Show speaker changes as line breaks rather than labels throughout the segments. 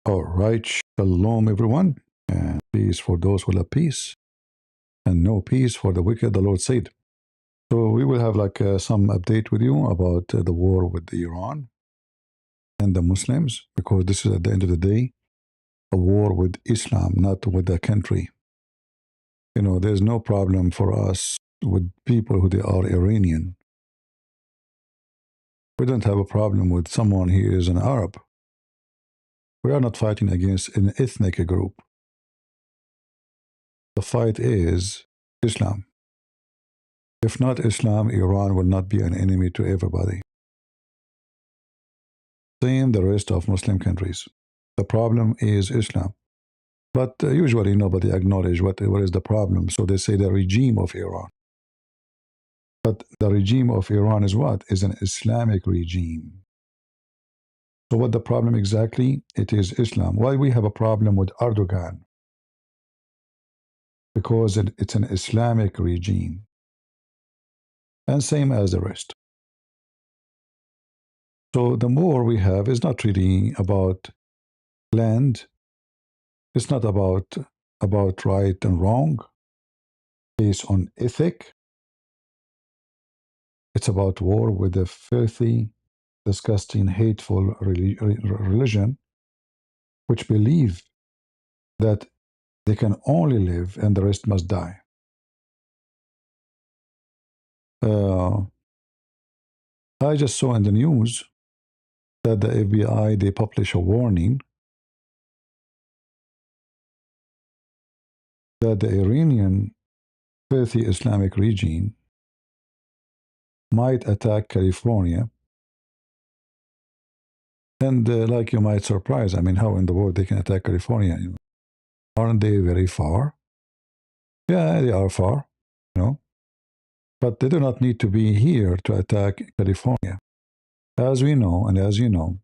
All right, shalom everyone, and peace for those who love peace, and no peace for the wicked, the Lord said. So we will have some update with you about the war with Iran and the Muslims, because this is at the end of the day a war with Islam, not with the country. You know, there's no problem for us with people who they are Iranian. We don't have a problem with someone who is an Arab. We are not fighting against an ethnic group. The fight is Islam. If not Islam, Iran will not be an enemy to everybody. Same the rest of Muslim countries. The problem is Islam. But usually nobody acknowledges what is the problem. So they say the regime of Iran. But the regime of Iran is what? Is an Islamic regime. So what the problem exactly? It is Islam. Why we have a problem with Erdogan? Because it's an Islamic regime. And same as the rest. So the war we have is not really about land. It's not about right and wrong based on ethic. It's about war with a filthy, disgusting, hateful religion which believe that they can only live and the rest must die. I just saw in the news that the FBI, they publish a warning that the Iranian filthy Islamic regime might attack California. And like you might surprise, I mean, how in the world they can attack California? You know? Aren't they very far? Yeah, they are far, you know. But they do not need to be here to attack California. As we know, and as you know,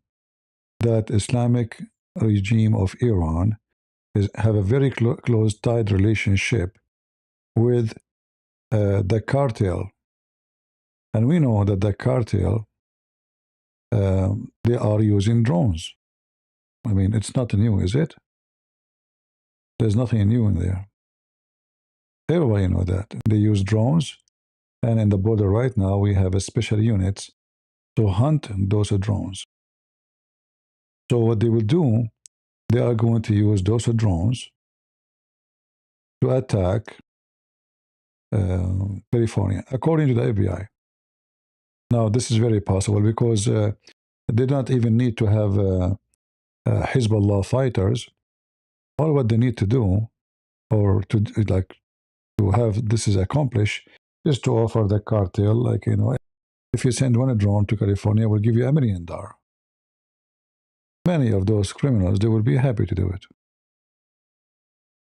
that Islamic regime of Iran have a very close, tight relationship with the cartel. And we know that the cartel, they are using drones. I mean, it's not new, is it? There's nothing new in there. Everybody knows that. They use drones. And in the border right now, we have a special units to hunt those drones. So what they will do, they are going to use those drones to attack California, according to the FBI. Now, this is very possible because they don't even need to have Hezbollah fighters. All what they need to do, or to have this is accomplished, is to offer the cartel, like, you know, if you send one drone to California, we'll give you $1 million. Many of those criminals, they will be happy to do it.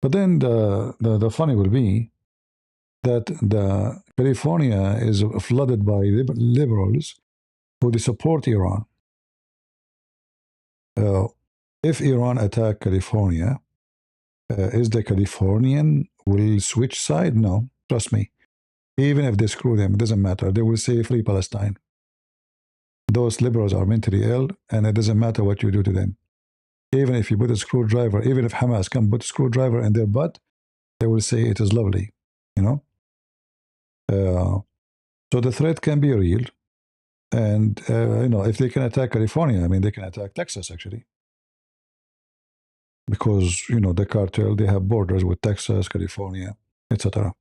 But then the funny will be that the California is flooded by liberals who they support Iran. If Iran attack California, is the Californian will switch side? No, trust me. Even if they screw them, it doesn't matter. They will say free Palestine. Those liberals are mentally ill, and it doesn't matter what you do to them. Even if you put a screwdriver, even if Hamas can put a screwdriver in their butt, they will say it is lovely, you know. So the threat can be real, and you know, if they can attack California, I mean, they can attack Texas actually, because you know the cartel, they have borders with Texas, California, etc.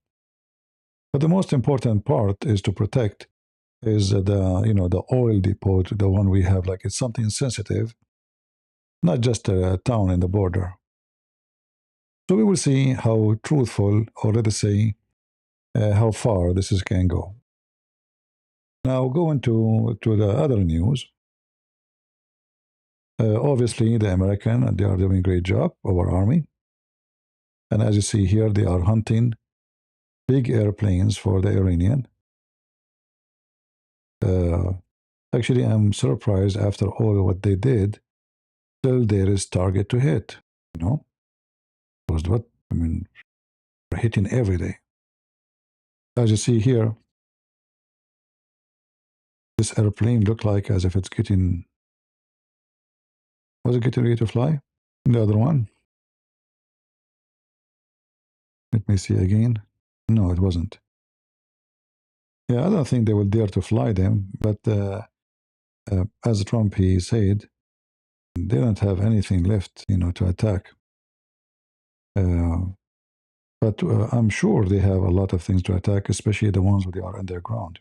But the most important part is to protect is the oil depot, the one we have, like it's something sensitive, not just a town in the border. So we will see how truthful, or let us say, how far this can go. Now, going to the other news. Obviously, the American, they are doing a great job, our army. And as you see here, they are hunting big airplanes for the Iranian. Actually, I'm surprised after all what they did, still there is target to hit, you know? Because what, I mean, we're hitting every day. As you see here, this airplane looked like as if it's getting, was it getting ready to fly? The other one, let me see again. No, it wasn't. Yeah, I don't think they will dare to fly them. But as Trump he said, they don't have anything left, to attack. Uh, but I'm sure they have a lot of things to attack, especially the ones that are underground.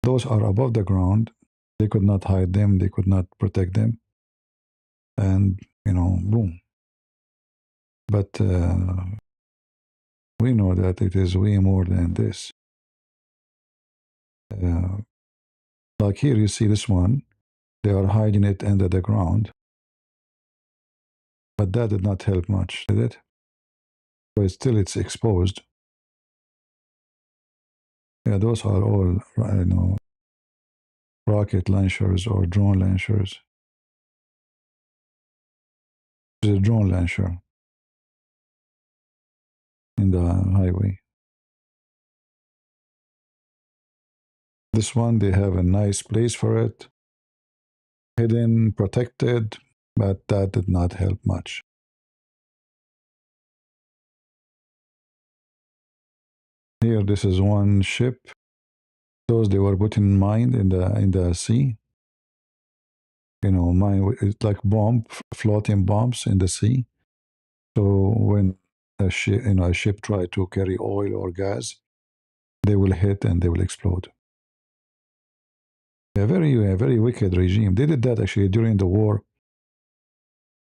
Those are above the ground. They could not hide them. They could not protect them. And boom. But we know that it is way more than this. Uh, like here, you see this one. They are hiding it under the ground. But that did not help much, did it? But still, it's exposed. Yeah, those are all, rocket launchers or drone launchers. There's a drone launcher in the highway. This one, they have a nice place for it, hidden, protected, but that did not help much. Here, this is one ship. Those they were put in mine in the sea. Mine it's like floating bombs in the sea. So when a ship try to carry oil or gas, they will hit and they will explode. A very wicked regime. They did that actually during the war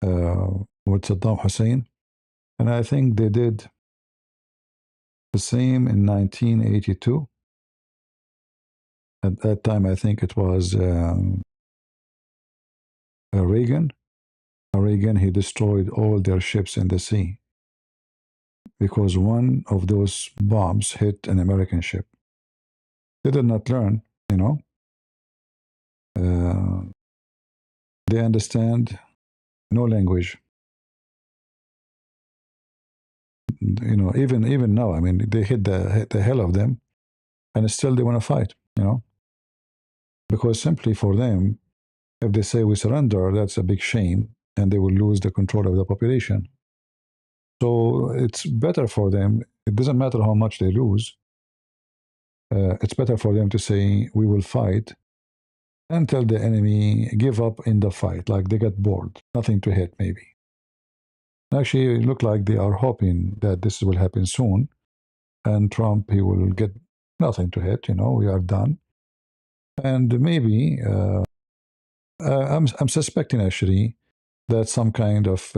with Saddam Hussein, and I think they did the same in 1982. At that time, I think it was Reagan. Reagan, he destroyed all their ships in the sea because one of those bombs hit an American ship. They did not learn, you know. Uh, they understand no language. Even now, I mean, they hit the hell of them, and still they want to fight. Because simply for them, if they say we surrender, that's a big shame, and they will lose the control of the population. So it's better for them. It doesn't matter how much they lose. It's better for them to say we will fight until the enemy give up in the fight, like they get bored, nothing to hit maybe. Actually, it look like they are hoping that this will happen soon, and Trump he will get nothing to hit. We are done, and maybe I'm suspecting actually that some kind of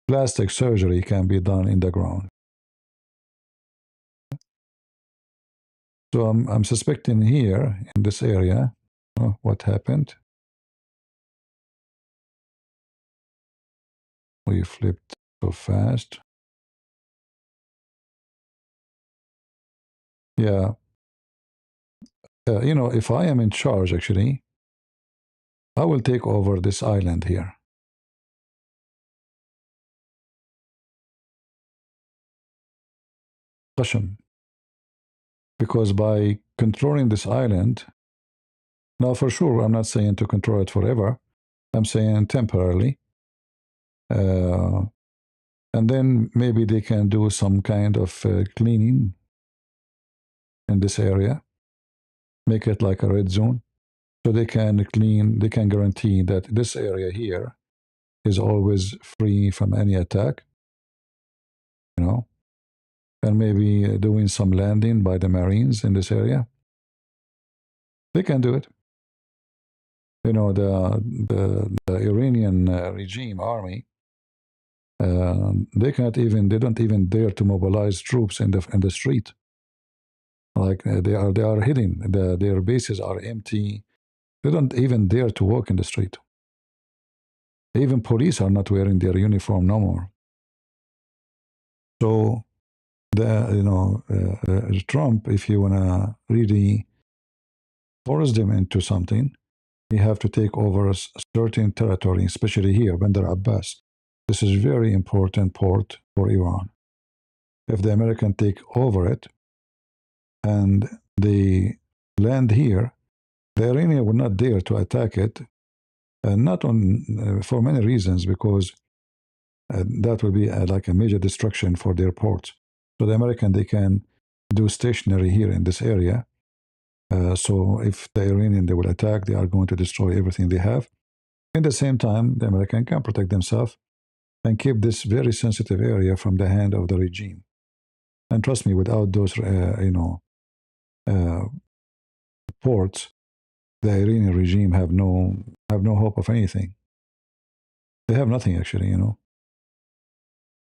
plastic surgery can be done in the ground. So I'm suspecting here in this area, what happened. We flipped so fast. Yeah. If I am in charge, actually, I will take over this island here. Qashm. Because by controlling this island, now for sure, I'm not saying to control it forever. I'm saying temporarily. Uh, and then maybe they can do some kind of cleaning in this area, make it like a red zone. So they can guarantee that this area here is always free from any attack, and maybe doing some landing by the Marines in this area. They can do it. The Iranian regime army, they don't even dare to mobilize troops in the street. Like they are hidden. Their bases are empty. They don't even dare to walk in the street. Even police are not wearing their uniform no more. So Trump, if you wanna really force them into something, you have to take over a certain territory, especially here, Bandar Abbas. This is very important port for Iran. If the Americans take over it and they land here, the Iranian will not dare to attack it not on for many reasons, because that will be like a major destruction for their ports. So the American, they can do stationary here in this area. So if the Iranian, they will attack, they are going to destroy everything they have. In the same time, the American can protect themselves and keep this very sensitive area from the hand of the regime. And trust me, without those, uh, ports, the Iranian regime have no hope of anything. They have nothing actually.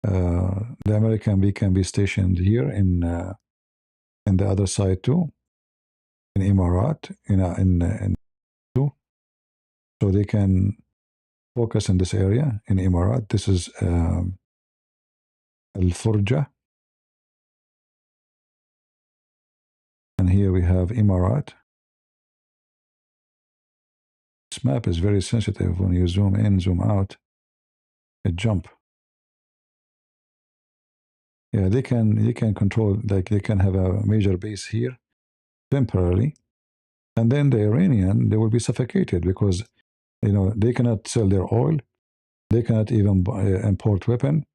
The American, we can be stationed here in the other side too, in Emirat, in too, so they can focus in this area in Emirat. This is Al Furja, and here we have Emirat. This map is very sensitive. When you zoom in, zoom out, it jump. Yeah, they can control, like they can have a major base here temporarily, and then the Iranian, they will be suffocated because they cannot sell their oil, they cannot even import weapon.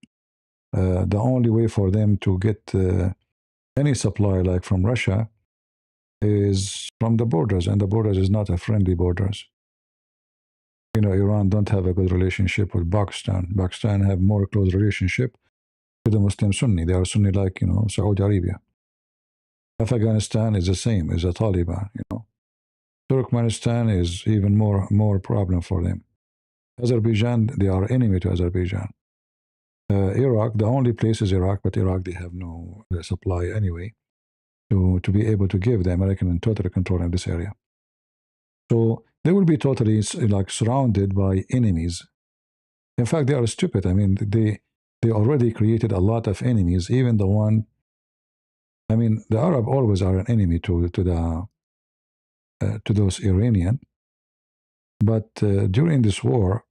The only way for them to get any supply, like from Russia, is from the borders, and the borders is not a friendly borders. Iran don't have a good relationship with Pakistan. Pakistan have more close relationship with the Muslim Sunni. They are Sunni, like Saudi Arabia. Afghanistan is the same, is a Taliban. Turkmenistan is even more problem for them. Azerbaijan, they are enemy to Azerbaijan. Iraq, the only place is Iraq, but Iraq, they have no supply anyway to be able to give the American and total control in this area. So they will be totally like surrounded by enemies. In fact, they are stupid. I mean, they already created a lot of enemies. Even the one, I mean, the Arab always are an enemy to those Iranian. But during this war,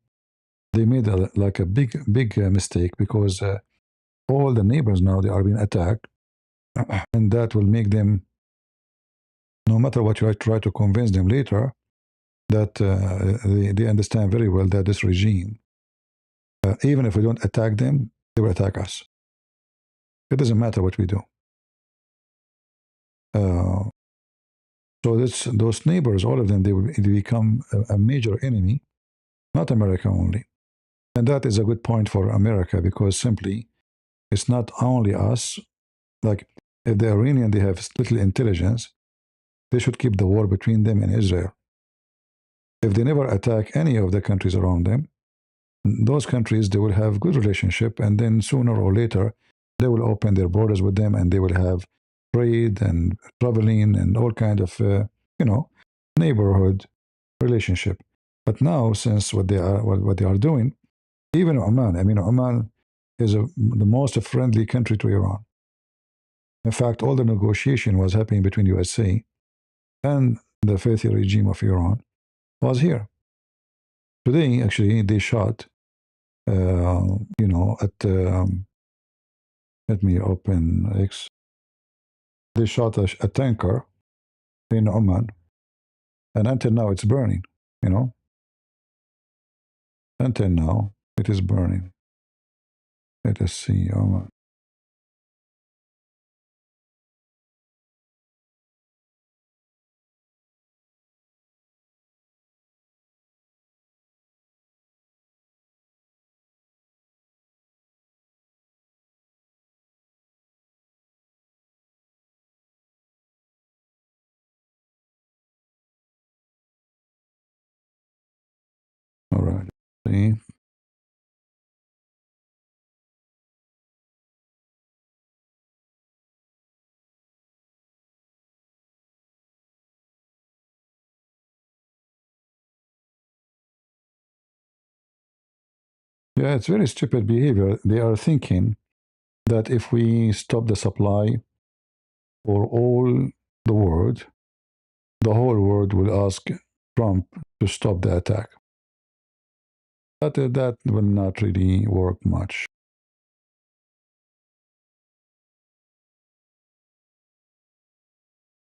they made like a big mistake, because all the neighbors now, they are being attacked, and that will make them, no matter what you try to convince them later, that they understand very well that this regime, even if we don't attack them, they will attack us. It doesn't matter what we do. Uh, so those neighbors, all of them, they become a major enemy, not America only. And that is a good point for America, because simply it's not only us. Like, if the Iranian, they have little intelligence, they should keep the war between them and Israel. If they never attack any of the countries around them, those countries, they will have good relationship, and then sooner or later they will open their borders with them, and they will have trade and traveling and all kind of neighborhood relationship. But now, since what they are doing, even Oman, I mean, Oman is the most friendly country to Iran. In fact, all the negotiation was happening between USA and the Fathi regime of Iran was here. Today, actually, they shot, at, let me open X. They shot a tanker in Oman, and until now it's burning, you know. Until now, it is burning. Let us see, Oman. All right. See. Yeah, it's very stupid behavior. They are thinking that if we stop the supply for all the world, the whole world will ask Trump to stop the attack. But that will not really work much.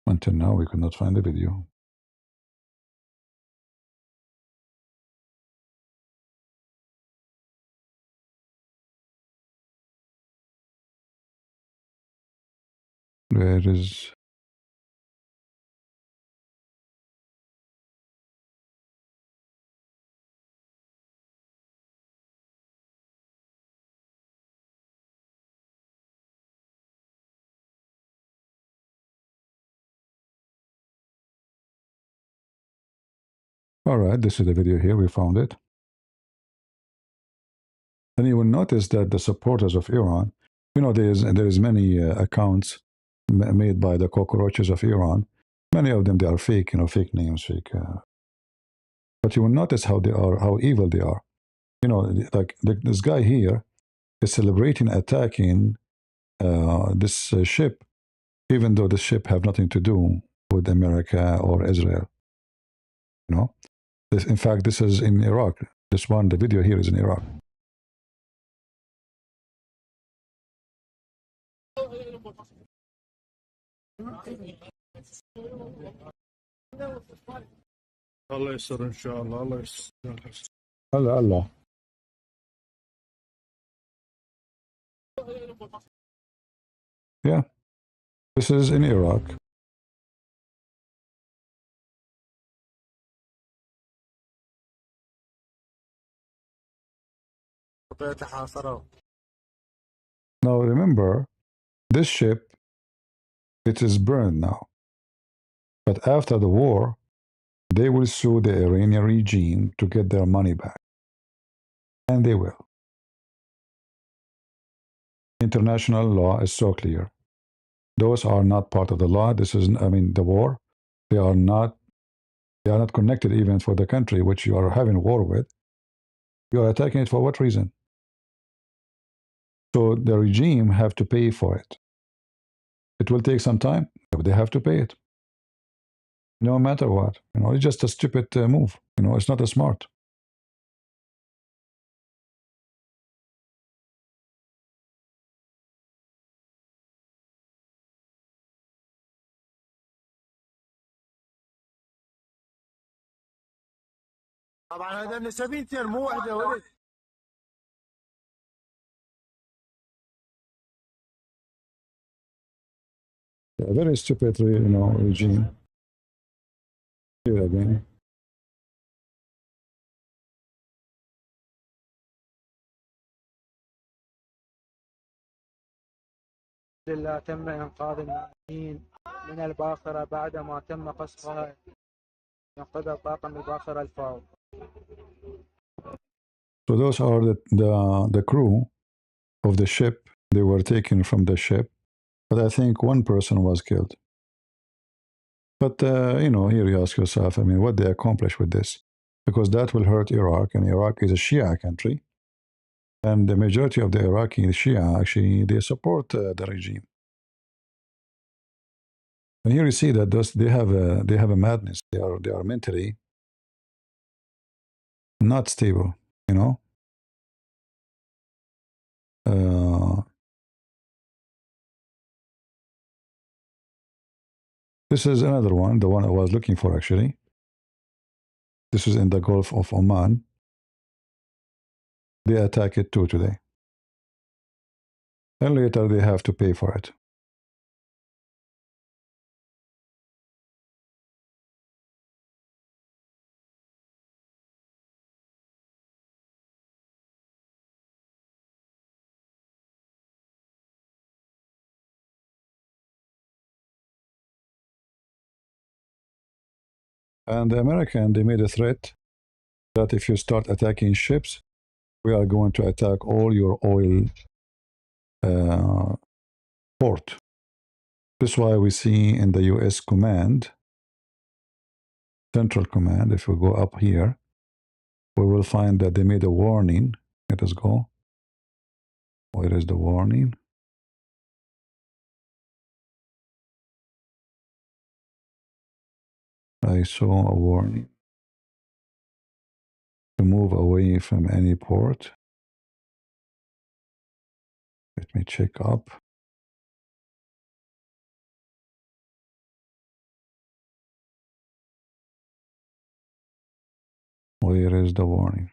Until now, we could not find the video. Where is... All right, this is the video here. We found it. And you will notice that the supporters of Iran, there is many accounts made by the cockroaches of Iran. Many of them, they are fake, fake names, fake. But you will notice how they are, how evil they are. Like this guy here is celebrating attacking this ship, even though the ship have nothing to do with America or Israel. In fact, this is in Iraq. The video here is in Iraq.
الله يستر ان شاء الله. الله يستر.
Allah. Yeah, this is in Iraq. Now remember, this ship, it is burned now. But after the war, they will sue the Iranian regime to get their money back. And they will. International law is so clear. Those are not part of the law. This is, the war. They are not connected even for the country which you are having war with. You are attacking it for what reason? So the regime have to pay for it. It will take some time, but they have to pay it. No matter what. It's just a stupid move. It's not a smart.
طبعا هذا نسبيتين مو واحده ولد.
A very stupid, regime. Here again.
لله تم إنقاذ المدنيين من الباخرة بعدما تم قصفها من قبل طاقم الباخرة الفاو.
So those are the crew of the ship. They were taken from the ship, but I think one person was killed. But here you ask yourself, what they accomplish with this? Because that will hurt Iraq, and Iraq is a Shia country, and the majority of the Iraqi Shia actually they support the regime. And here you see that they have a madness. They are mentally not stable. This is another one, the one I was looking for actually. This is in the Gulf of Oman. They attack it too today. And later they have to pay for it. And the American, they made a threat that if you start attacking ships, we are going to attack all your oil port. This is why we see in the US command, Central Command, if we go up here, we will find that they made a warning. Let us go. Where is the warning? I saw a warning to move away from any port. Let me check up. Where is the warning?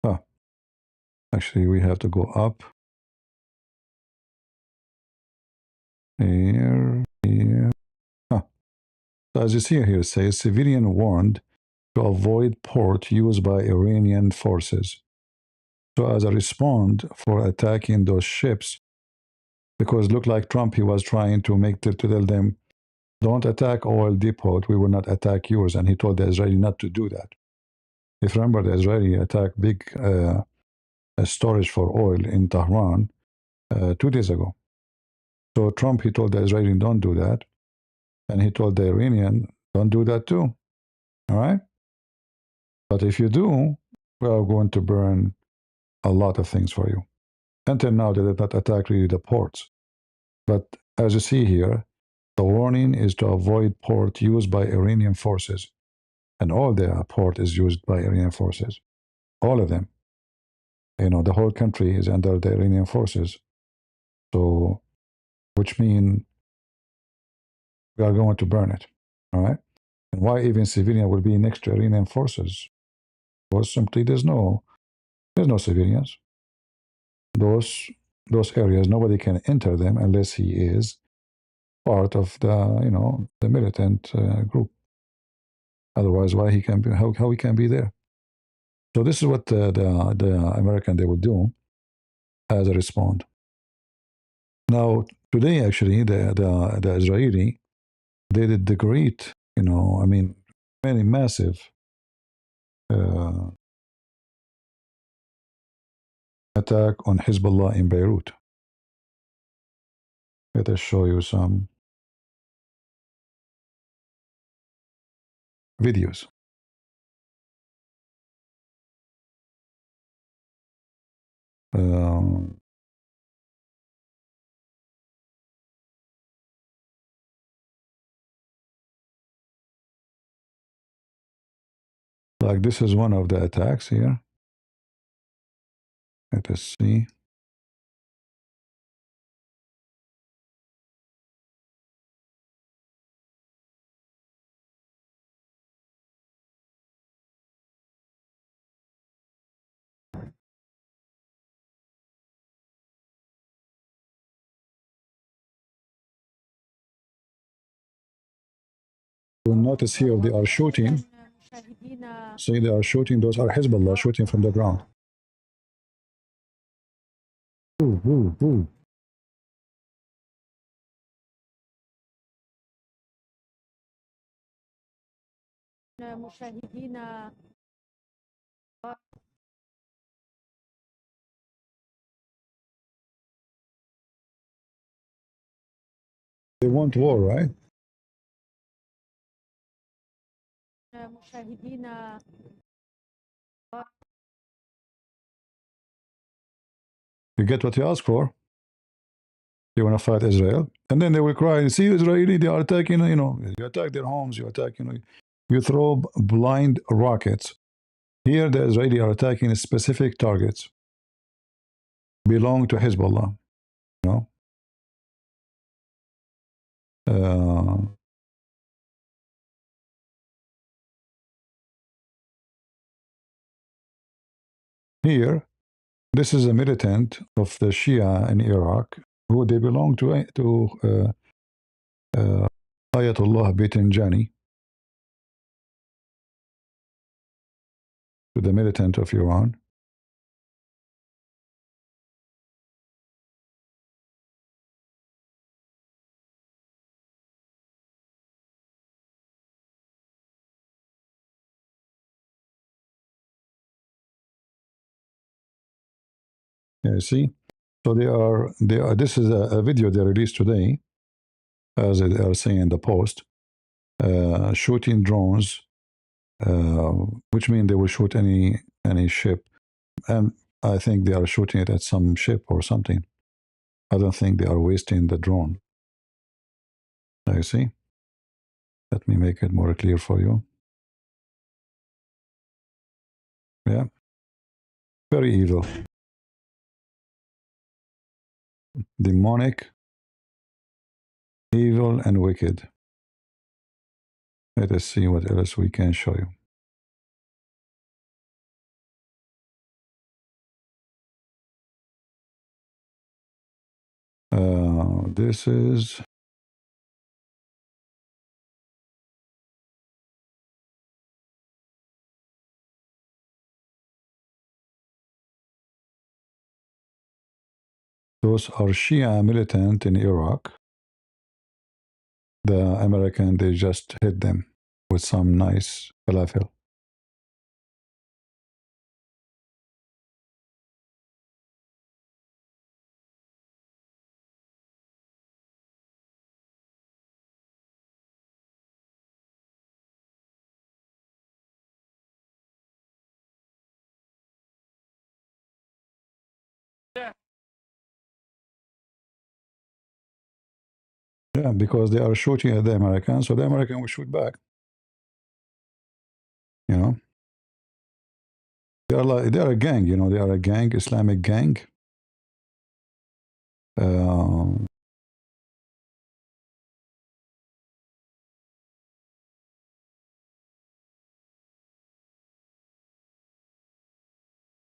Ah, Actually, we have to go up. Here. Huh. So as you see here, it says civilian warned to avoid port used by Iranian forces. So as a response for attacking those ships, because it looked like Trump, he was trying to tell them, don't attack oil depot, we will not attack yours. And he told the Israeli not to do that. If you remember, the Israeli attacked big storage for oil in Tehran 2 days ago. So Trump, he told the Israeli, don't do that. And he told the Iranian, don't do that too. All right? But if you do, we are going to burn a lot of things for you. Until now, they did not attack really the ports. But as you see here, the warning is to avoid port used by Iranian forces. And all the port is used by Iranian forces. All of them. The whole country is under the Iranian forces. So, which means we are going to burn it. All right? And why even civilian will be next to Iranian forces? Because simply there's no civilians. Those areas, nobody can enter them unless he is part of the militant group. Otherwise, why he can be, how he can be there? So this is what the American they will do as a response. Now today, actually, the Israeli they did the great, many massive uh, attack on Hezbollah in Beirut. Let us show you some videos. Um, like this is one of the attacks here. Let us see. You'll notice here they are shooting. See, they are shooting. Those are Hezbollah shooting from the ground. Ooh, ooh, ooh. They want war, right? You get what you ask for. They want to fight Israel, and then they will cry, "See, Israeli, they are attacking. You attack their homes. You attack. You throw blind rockets. Here, the Israeli are attacking specific targets belong to Hezbollah. You know, uh, here, this is a militant of the Shia in Iraq who they belong to Ayatollah Batinjani, to the militant of Iran. Yeah, see, so they are. This is a video they released today, as they are saying in the post, shooting drones, uh, which means they will shoot any ship, and I think they are shooting it at some ship or something. I don't think they are wasting the drone. Now you see. Let me make it more clear for you. Yeah, very evil, demonic, evil, and wicked. Let us see what else we can show you. This is those are Shia militant in Iraq. The American, they just hit them with some nice falafel. Yeah, because they are shooting at the Americans, so the American will shoot back. You know, they are a gang. You know, they are a gang, Islamic gang. Uh,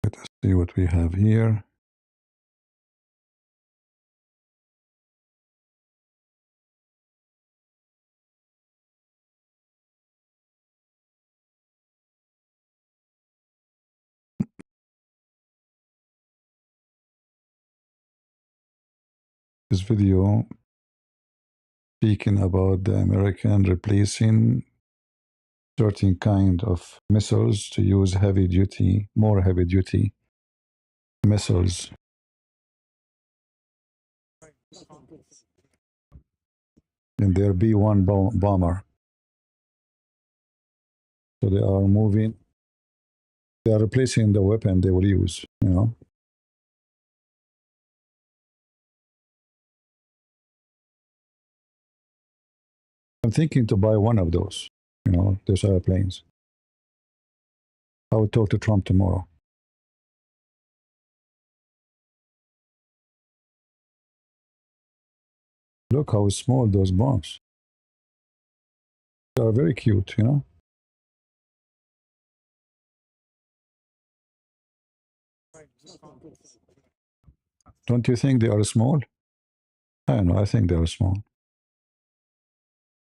let us see what we have here. This video speaking about the American replacing certain kind of missiles to use heavy duty, more heavy duty missiles. In their B-1 bomber. So they are moving, they are replacing the weapon they will use, you know. I'm thinking to buy one of those, you know, those airplanes. I will talk to Trump tomorrow. Look how small those bombs. They are very cute, you know. Don't you think they are small? I don't know, I think they are small.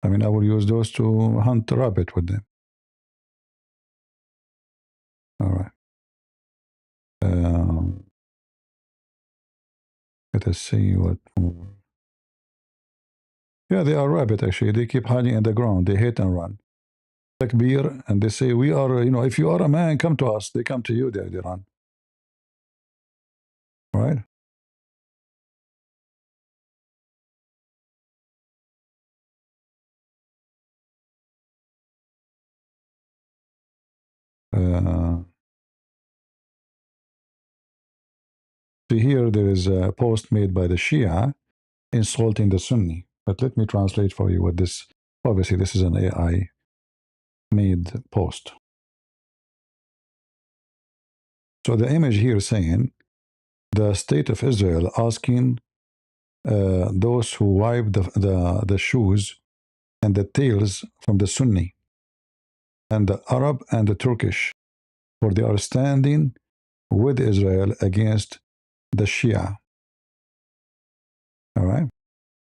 I mean, I will use those to hunt a rabbit with them. All right. Let us see what more. Yeah, they are rabbit actually. They keep hiding in the ground. They hit and run. Like beer, and they say, we are, you know, if you are a man, come to us. They come to you, they run. Right? See here, there is a post made by the Shia insulting the Sunni. But let me translate for you what this, obviously this is an AI made post. So the image here is saying, the state of Israel asking those who wipe the shoes and the tails from the Sunni and the Arab and the Turkish, for they are standing with Israel against the Shia. All right.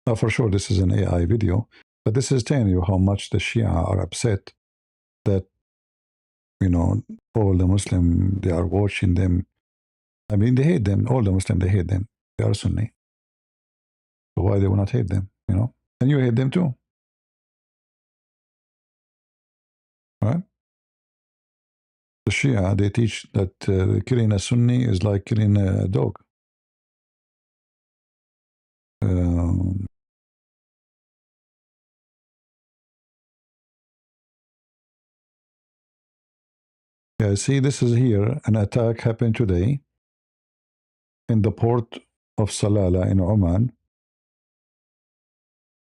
Now, for sure, this is an AI video, but this is telling you how much the Shia are upset that, you know, all the Muslim, they are watching them. I mean, they hate them. All the Muslim, they hate them. They are Sunni. So why they will not hate them, you know? And you hate them too, right? The Shia, they teach that killing a Sunni is like killing a dog. Um, yeah, see, this is here. An attack happened today in the port of Salalah in Oman.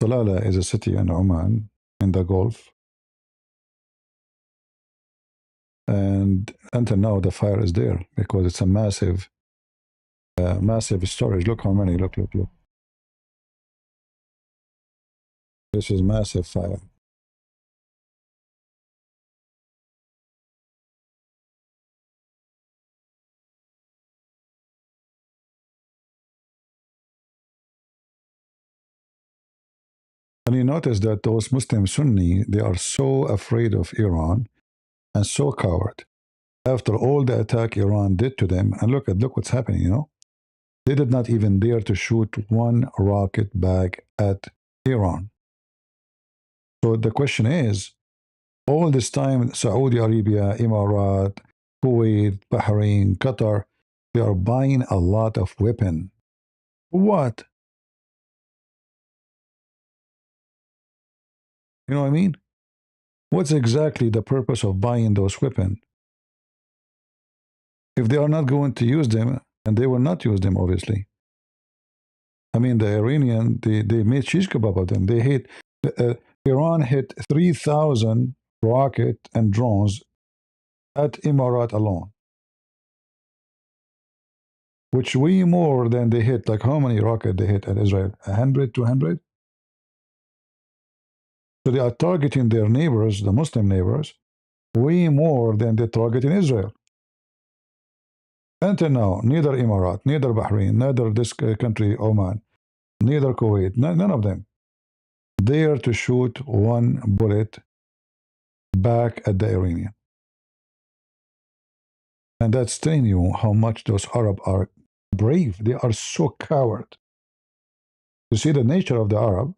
Salalah is a city in Oman in the Gulf. And until now, the fire is there because it's a massive, massive storage. Look how many, look. This is massive fire. notice that those Muslim Sunni, they are so afraid of Iran and so coward. After all the attack Iran did to them, and look what's happening, they did not even dare to shoot one rocket back at Iran. So the question is, all this time, Saudi Arabia, Emirat, Kuwait, Bahrain, Qatar, they are buying a lot of weapon. What? You know what I mean? What's exactly the purpose of buying those weapons? If they are not going to use them, and they will not use them, obviously. I mean, the Iranian, they made shish kebab of them. They hit, Iran hit 3,000 rocket and drones at Emirat alone, which way more than they hit. Like how many rocket they hit at Israel? 100, 200? So they are targeting their neighbors, the Muslim neighbors, way more than they target in Israel. Until now, neither Emirat, neither Bahrain, neither this country, Oman, neither Kuwait, none of them dare to shoot one bullet back at the Iranian. And that's telling you how much those Arab are brave. They are so coward. You see the nature of the Arab.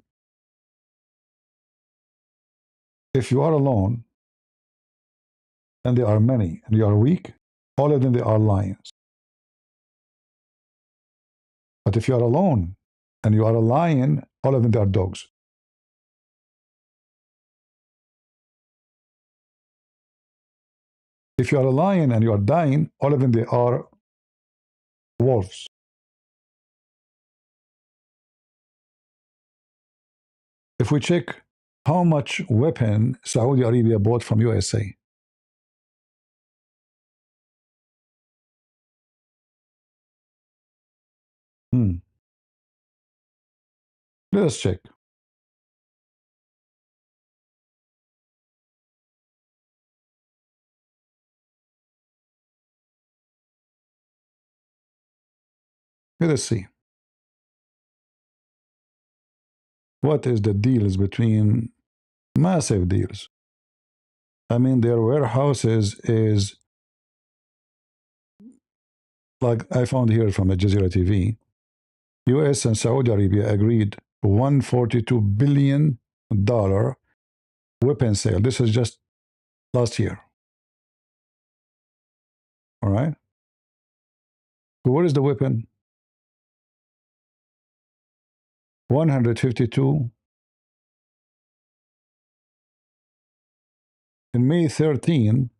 If you are alone and there are many and you are weak, all of them they are lions. But if you are alone and you are a lion, all of them they are dogs. If you are a lion and you are dying, all of them they are wolves. If we check how much weapon Saudi Arabia bought from USA, let us check. Let us see. What is the deals between massive deals? I mean, their warehouses is like I found here from Al Jazeera TV. US and Saudi Arabia agreed $142 billion weapon sale. This is just last year. All right. So what is the weapon? 152. In May 13,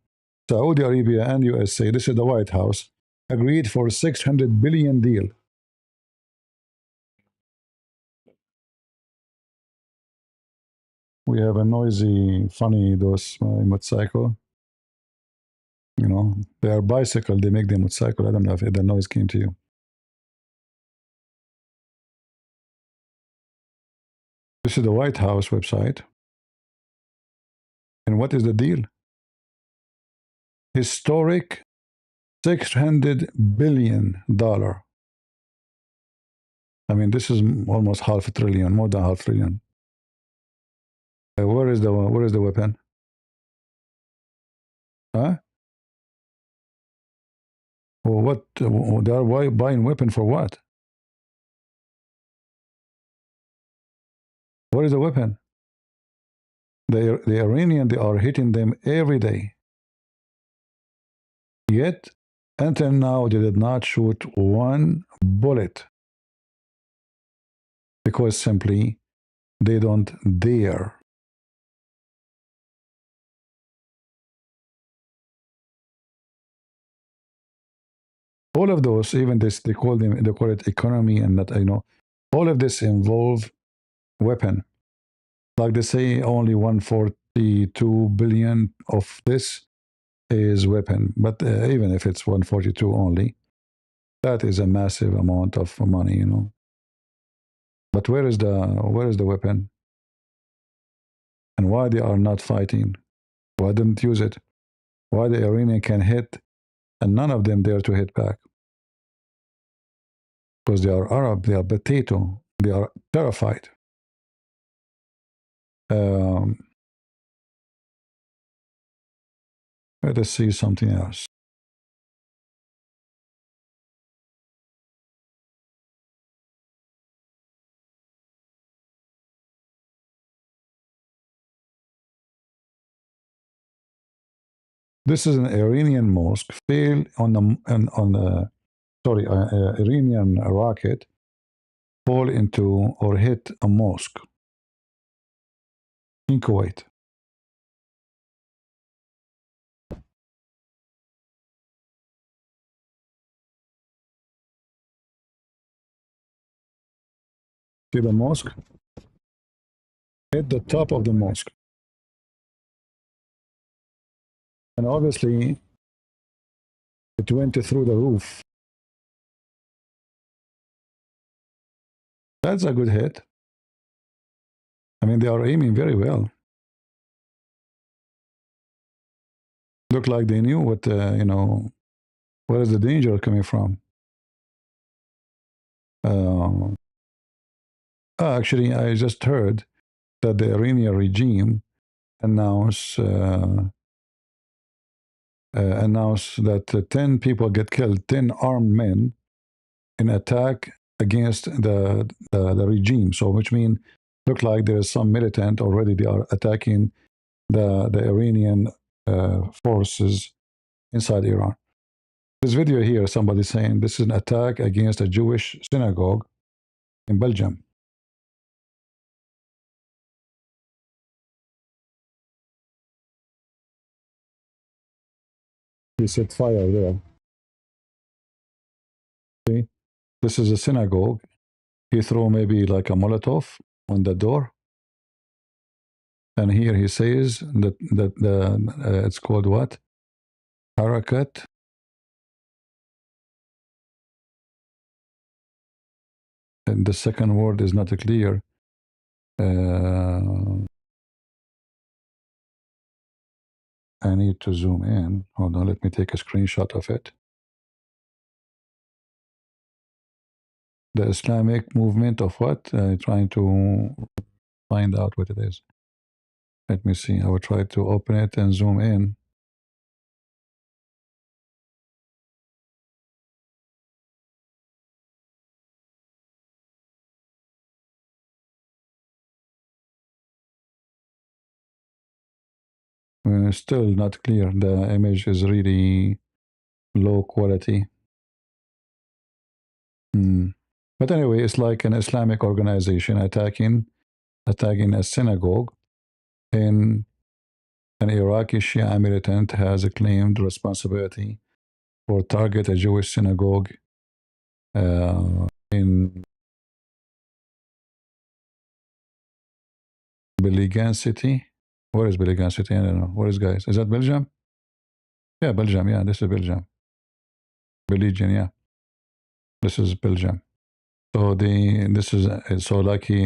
Saudi Arabia and USA, this is the White House, agreed for $600 billion deal. We have a noisy, funny, those motorcycle. They are bicycle, they make them motorcycle. I don't know if the noise came to you. This is the White House website. And what is the deal? Historic $600 billion. I mean, this is almost half a trillion, more than half a trillion. Where is the weapon? Huh? Well, what they are buying weapon for what? What is the weapon? The Iranian, they are hitting them every day. Yet, until now, they did not shoot one bullet because simply they don't dare. All of those, even this, they call it economy, and not, all of this involve weapon. Like they say, only 142 billion of this is weapon, but even if it's 142 only, that is a massive amount of money, But where is the weapon? And why they are not fighting? Why didn't use it? Why the Iranian can hit and none of them dare to hit back? Because they are Arab, they are potato, they are terrified. Um, let us see something else. This is an Iranian mosque failed on the Iranian rocket fall into or hit a mosque in Kuwait. See the mosque? Hit the top of the mosque. And obviously, it went through the roof. That's a good hit. I mean, they are aiming very well. Look like they knew what, where is the danger coming from. Actually, I just heard that the Iranian regime announced that 10 people get killed, 10 armed men in attack against the regime. So, which means, look like there is some militant already. They are attacking the Iranian forces inside Iran. This video here, somebody saying this is an attack against a Jewish synagogue in Belgium. He set fire there. See, this is a synagogue. He threw maybe like a Molotov on the door. And here he says that it's called what? Harakat. And the second word is not clear. I need to zoom in. Hold on, let me take a screenshot of it. The Islamic movement of what? Trying to find out what it is. Let me see. I will try to open it and zoom in. Still not clear. The image is really low quality. But anyway, it's like an Islamic organization attacking a synagogue, and an Iraqi Shia militant has claimed responsibility for target a Jewish synagogue in Beligan City. Where is Beligan City? I don't know. Where is, guys? Is that Belgium? Yeah, Belgium. Yeah, this is Belgium. Belgium. Yeah, this is Belgium. So they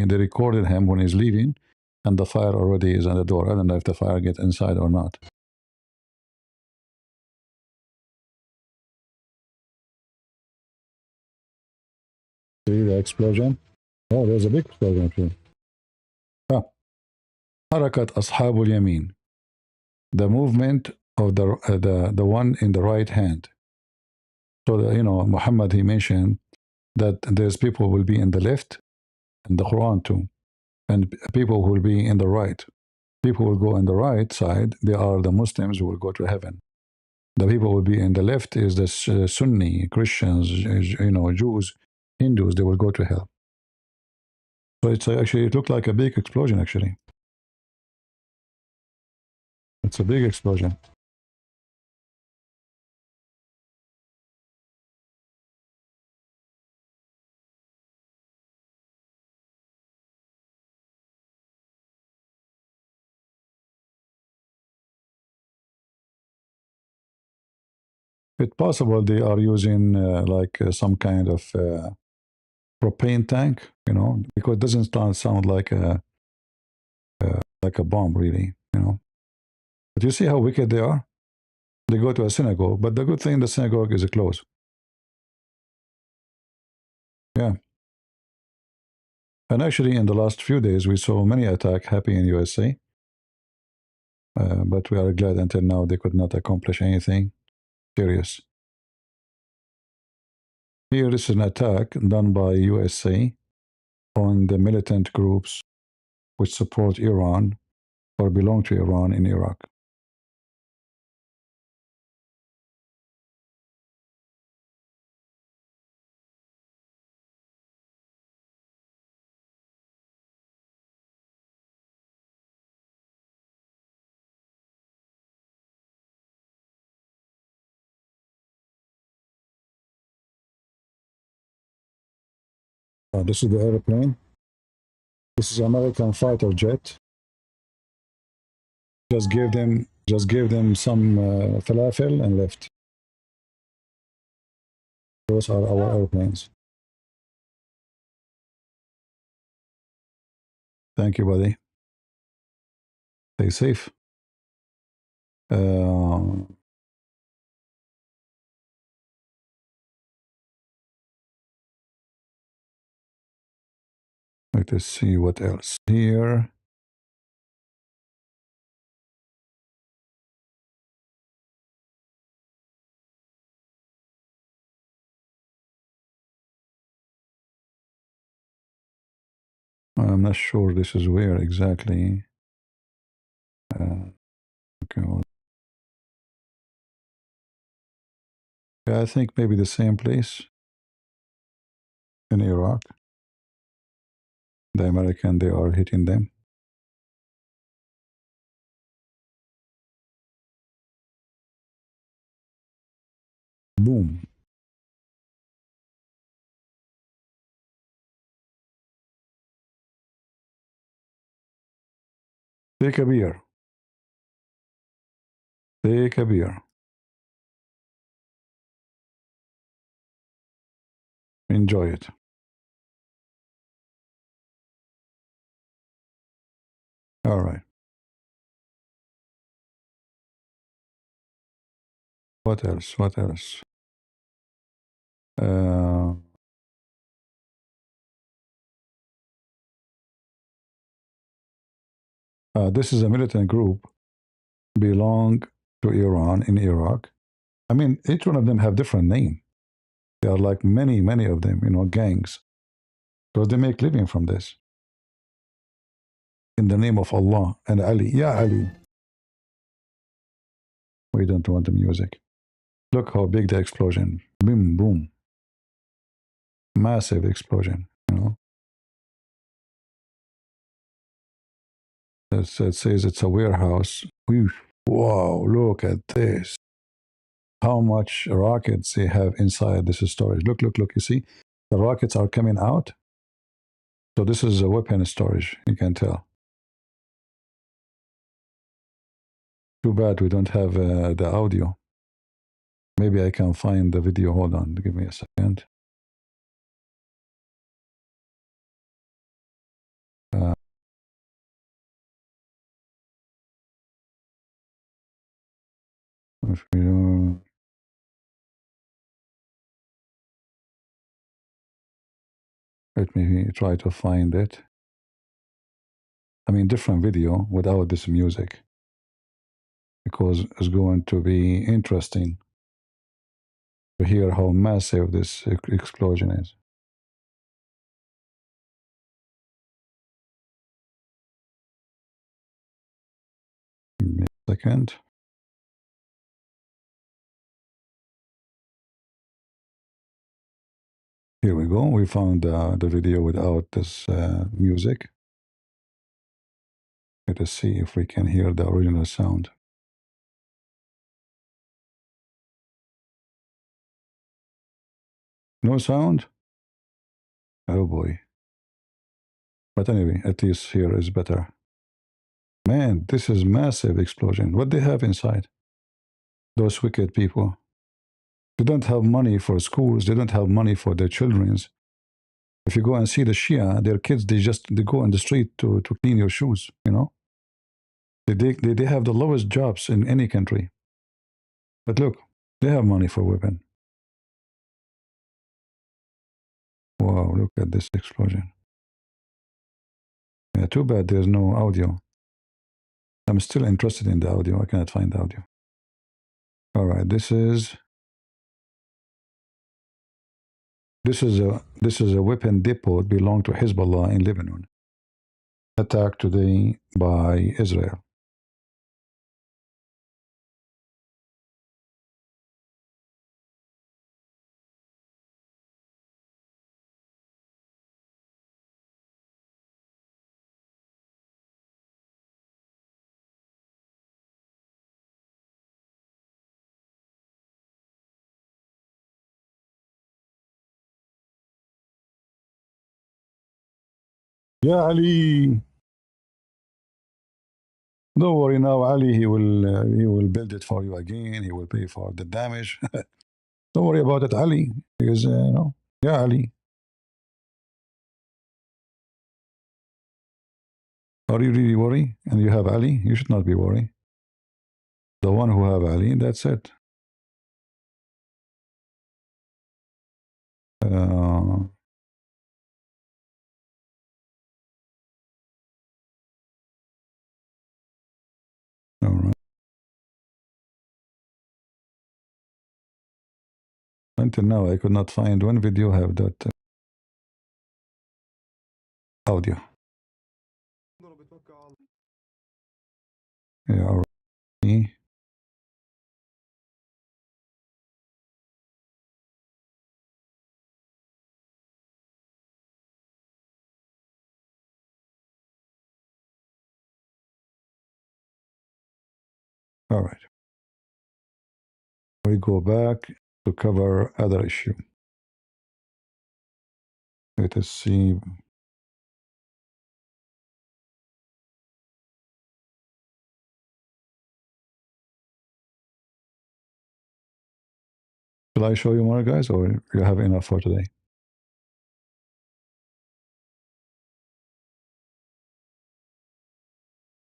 recorded him when he's leaving, and the fire already is on the door. I don't know if the fire get inside or not. See the explosion? Oh, there's a big explosion too. Harakat Ashabul Yamin, the movement of the one in the right hand. So Muhammad, he mentioned that there's people will be in the left, in the Quran too, and people who will be in the right. People will go on the right side. They are the Muslims who will go to heaven. The people will be in the left is the Sunni Christians, Jews, Hindus. They will go to hell. So it looked like a big explosion. Actually, it's a big explosion. It's possible they are using some kind of propane tank, because it doesn't sound like a bomb, really, But you see how wicked they are? They go to a synagogue, but the good thing, the synagogue is closed. Yeah. And actually, in the last few days, we saw many attacks happening in USA. But we are glad until now they could not accomplish anything serious. Here is an attack done by USA on the militant groups which support Iran or belong to Iran in Iraq. This is the airplane. This is American fighter jet. Just gave them some falafel and left. Those are our airplanes. Thank you, buddy. Stay safe. Let us see what else here. I'm not sure this is where exactly. Okay, well, yeah, I think maybe the same place in Iraq. The American, they are hitting them. Boom. Take a beer. Take a beer. Enjoy it. All right. What else? What else? This is a militant group belong to Iran in Iraq. I mean, each one of them have different name. There are like many, many of them, gangs. So they make living from this. In the name of Allah and Ali. Yeah, Ali. We don't want the music. Look how big the explosion. Boom, boom. Massive explosion. It says it's a warehouse. Wow, look at this. How much rockets they have inside this storage. Look, look, look. You see, the rockets are coming out. So this is a weapon storage, you can tell. Too bad we don't have the audio. Maybe I can find the video. Hold on, give me a second. If you let me try to find it. I mean, different video without this music, because it's going to be interesting to hear how massive this explosion is. Give me a second. Here we go. We found the video without this music. Let us see if we can hear the original sound. No sound? Oh boy. But anyway, at least here is better. Man, this is massive explosion. What they have inside? Those wicked people. They don't have money for schools. They don't have money for their children's. If you go and see the Shia, their kids, they go on the street to clean your shoes. They have the lowest jobs in any country. But look, they have money for weapon. Wow, look at this explosion. Yeah, too bad there's no audio. I'm still interested in the audio. I cannot find the audio. All right, this is a weapon depot belong to Hezbollah in Lebanon. Attacked today by Israel. Yeah, Ali. Don't worry now, Ali. He will build it for you again. He will pay for the damage. Don't worry about it, Ali. Because yeah, Ali. Are you really worried? And you have Ali? You should not be worried. The one who have Ali, that's it. All right. Until now, I could not find one video have that audio. Yeah, all right. All right. We go back to cover other issue. Let us see. Shall I show you more, guys, or you have enough for today?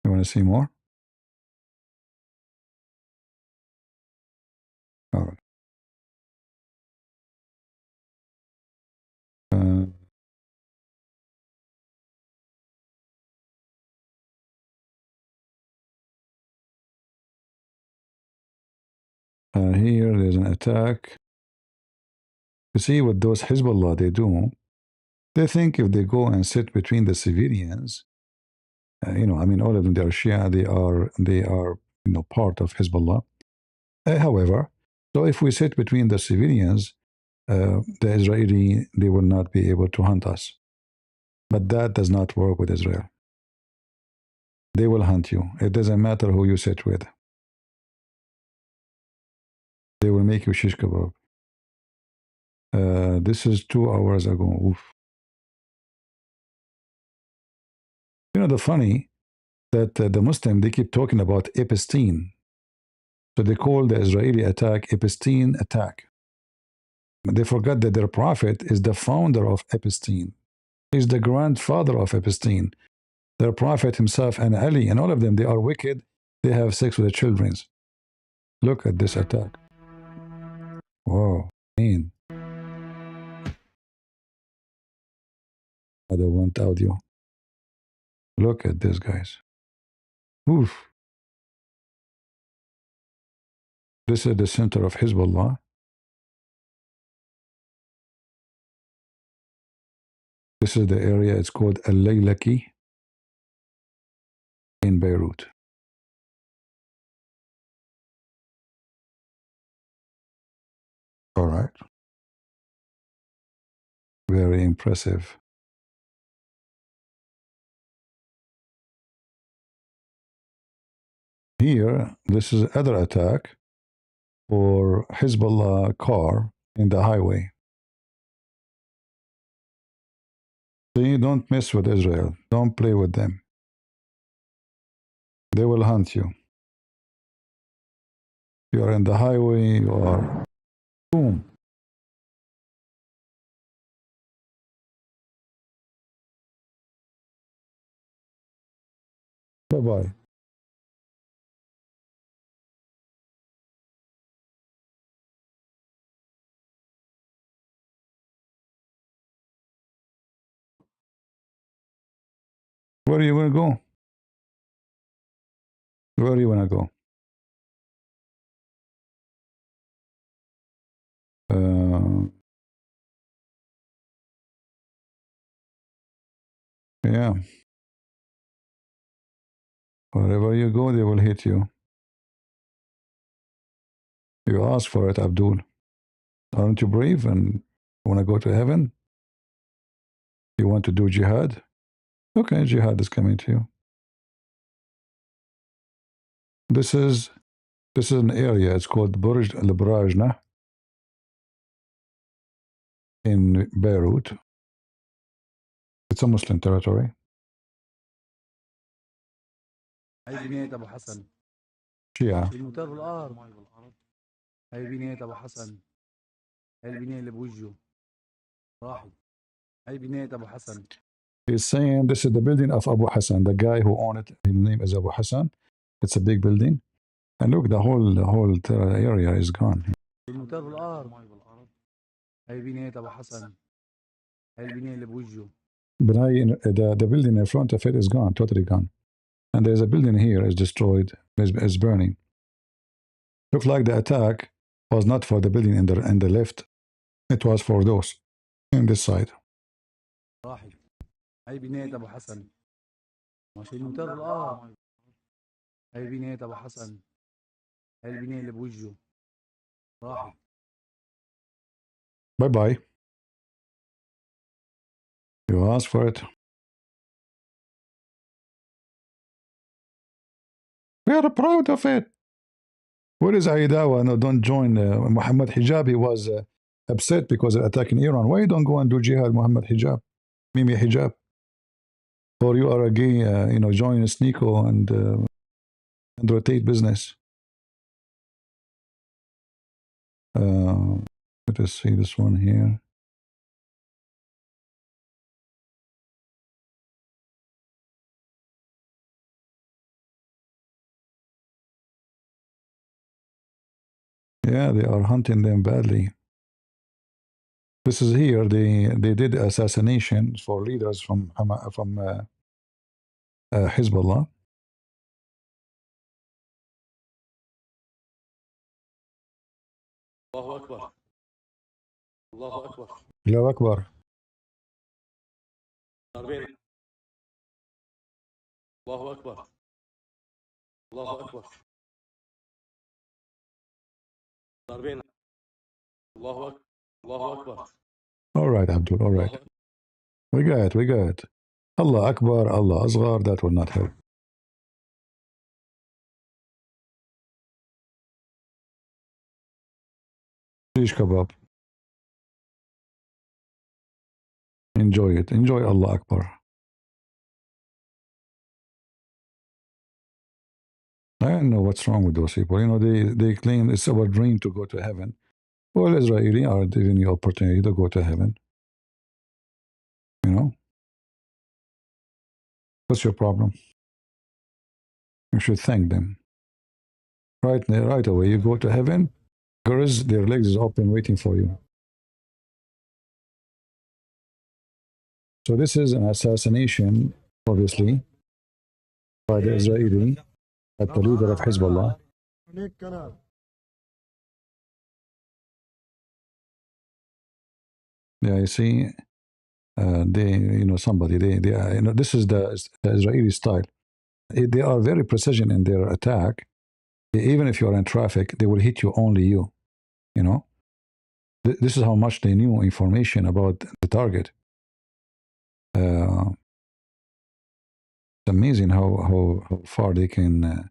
You want to see more? All right. Uh, here, there's an attack. You see what those Hezbollah they do? They think if they go and sit between the civilians, I mean, all of them they are Shia. They are part of Hezbollah. However, so if we sit between the civilians, the Israeli they will not be able to hunt us. But that does not work with Israel. They will hunt you. It doesn't matter who you sit with. They will make you shish kebab. This is 2 hours ago. Oof. The funny that the Muslim they keep talking about Epstein. So they call the Israeli attack Epstein attack. They forgot that their prophet is the founder of Epstein. He's the grandfather of Epstein. Their prophet himself and Ali and all of them, they are wicked. They have sex with the children. Look at this attack. Whoa, man. I don't want audio. Look at this, guys. Oof. This is the center of Hezbollah. This is the area, it's called Al-Laylaki in Beirut. All right. Very impressive. Here, this is other attack for Hezbollah car in the highway. See, don't mess with Israel. Don't play with them. They will hunt you. You are in the highway, you are boom. Bye-bye. Where do you want to go? Where do you want to go? Yeah. Wherever you go, they will hit you. You ask for it, Abdul. Aren't you brave and want to go to heaven? You want to do jihad? Okay, jihad is coming to you. This is an area. It's called Burj Al Brajna in Beirut. It's a Muslim territory.
هاي بناية أبو حسن
Shia.
الموتور بالأرض. هاي بناية أبو حسن. هاي البناية اللي بوجهه راحت. هاي بناية أبو حسن.
He's saying this is the building of Abu Hassan, the guy who owned it. His name is Abu Hassan. It's a big building. And look, the whole area is gone.
الموتور بالأرض. هاي بناية أبو حسن. هاي البناية اللي بوجهه.
The building in front of it is gone, totally gone. And there's a building here is destroyed, is burning. Looks like the attack was not for the building in the left. It was for those in this side.
راحت. هاي بناية أبو حسن. ماشي الموتور بالأرض. هاي بناية أبو حسن. هاي البناية اللي بوجهه راحت.
Bye bye. You asked for it. We are proud of it. Where is Aidawa? No, don't join Muhammad Hijab. He was upset because of attacking Iran. Why you don't go and do jihad, Muhammad Hijab? Mimi Hijab. Or you are a gay, join Sneeko and rotate business. Let us see this one here. Yeah, they are hunting them badly. This is here. They did assassinations for leaders from Hezbollah.
الله أكبر. الله أكبر.
الله أكبر.
ضربين. الله أكبر. الله أكبر. ضربين. الله أكبر. الله أكبر.
All right, Abdul. All right. We got it. Allah Akbar, Allah Asghar. That will not help. Shish kebab. Enjoy it. Enjoy Allah Akbar. I don't know what's wrong with those people. They claim it's our dream to go to heaven. Well, Israeli are giving you opportunity to go to heaven. What's your problem? You should thank them. Right away, you go to heaven. Girls, their legs is open waiting for you. So this is an assassination, obviously, by the Israeli at the leader of Hezbollah. Yeah, you see, somebody, this is the Israeli style. They are very precision in their attack. Even if you are in traffic, they will hit you, only you. This is how much they knew information about the target. It's amazing how far they can,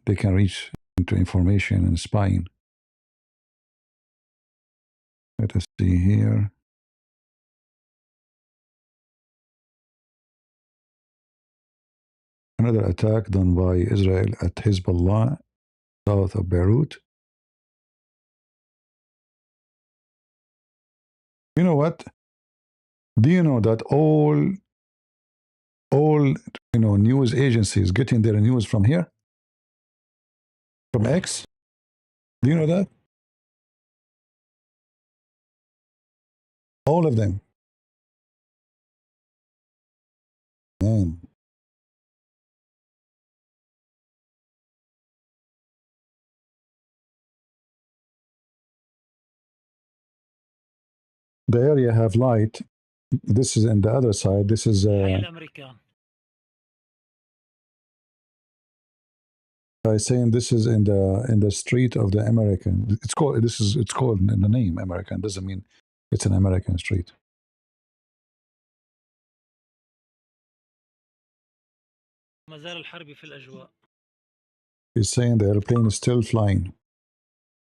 they can reach into information and spying. Let us see here. Another attack done by Israel at Hezbollah, south of Beirut. You know what? Do you know that all news agencies getting their news from here? From X? Do you know that? All of them. And the area have light. This is in the other side. This is by saying this is in the street of the American. It's called it's called in the name American. Doesn't mean it's an American street.
ما زال الحرب في الأجواء.
He's saying the airplane is still flying.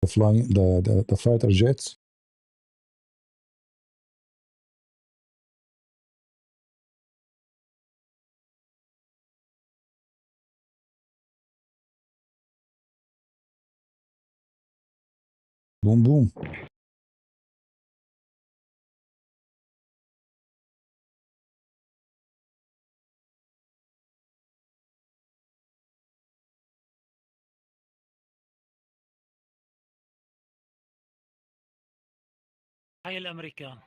The fighter jets. Boom boom.
حي الأمريكان.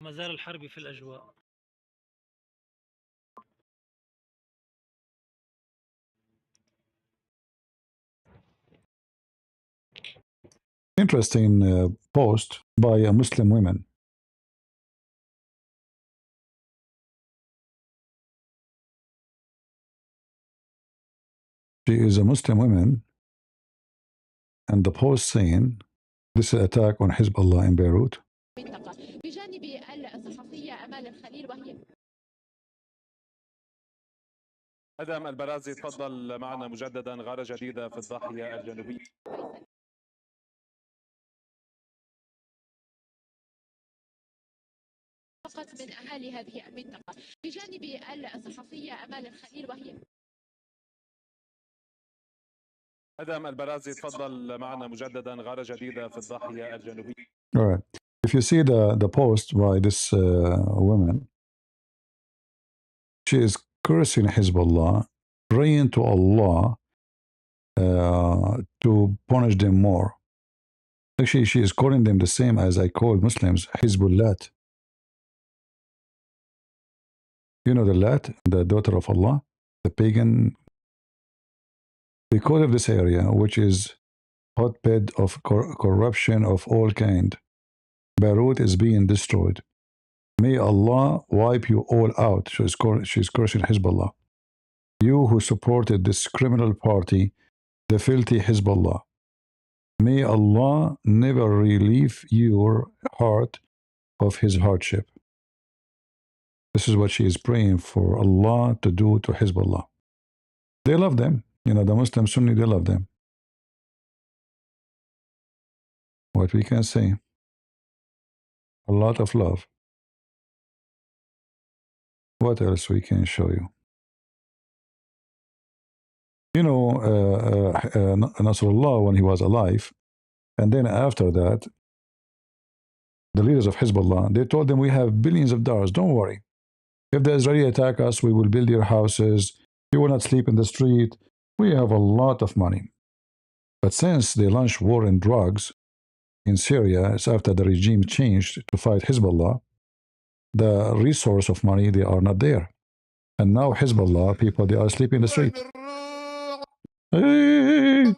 ما زال الحرب في الأجواء.
Interesting post by a Muslim woman. She is a Muslim woman, and the post saying this is attack on Hezbollah in Beirut.
بجانب الصحفية أمال الخليل وهي
أدم البرازي تفضل معنا مجددا. غارة جديدة في الضاحية الجنوبية.
فقط من أهالي هذه المنطقة بجانب الصحفية أمال الخليل وهي
أدم البرازي تفضل معنا مجددا. غارة جديدة في الضاحية الجنوبية.
All right. If you see the post by this woman, she is cursing Hezbollah, praying to Allah to punish them more. Actually, she is calling them the same as I call Muslims, Hezbollah. You know the Lat, the daughter of Allah, the pagan. Because of this area, which is hotbed of corruption of all kind, Beirut is being destroyed. May Allah wipe you all out. She's cursing Hezbollah. You who supported this criminal party, the filthy Hezbollah. May Allah never relieve your heart of his hardship. This is what she is praying for Allah to do to Hezbollah. They love them. You know, the Muslim Sunni, they love them. What we can say? A lot of love. What else we can show you? You know, Nasrullah, when he was alive, and then after that, the leaders of Hezbollah, they told them, we have billions of dollars, don't worry. If the Israeli attack us, we will build your houses, you will not sleep in the street. We have a lot of money. But since they launched war and drugs in Syria, it's after the regime changed to fight Hezbollah, the resource of money, they are not there. And now Hezbollah, people, they are sleeping in the street. Hey!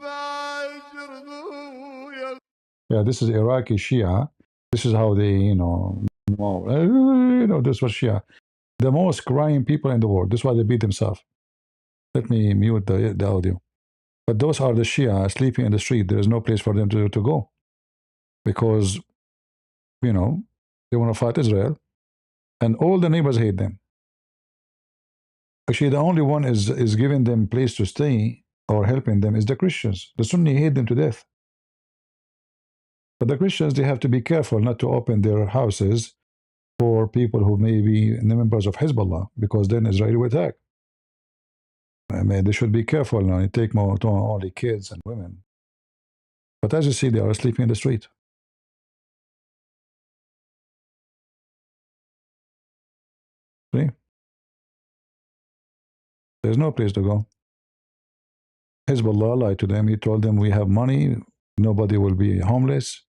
Yeah, this is Iraqi Shia. This is how they, this was Shia. The most crying people in the world. This is why they beat themselves. Let me mute the audio. But those are the Shia sleeping in the street. There is no place for them to go. Because, they want to fight Israel. And all the neighbors hate them. Actually, the only one is giving them place to stay or helping them is the Christians. The Sunni hate them to death. But the Christians, they have to be careful not to open their houses for people who may be members of Hezbollah, because then Israel will attack. I mean, they should be careful now. They take more only kids and women. But as you see, they are sleeping in the street. See? There's no place to go. Hezbollah lied to them. He told them, we have money. nobody will be homeless.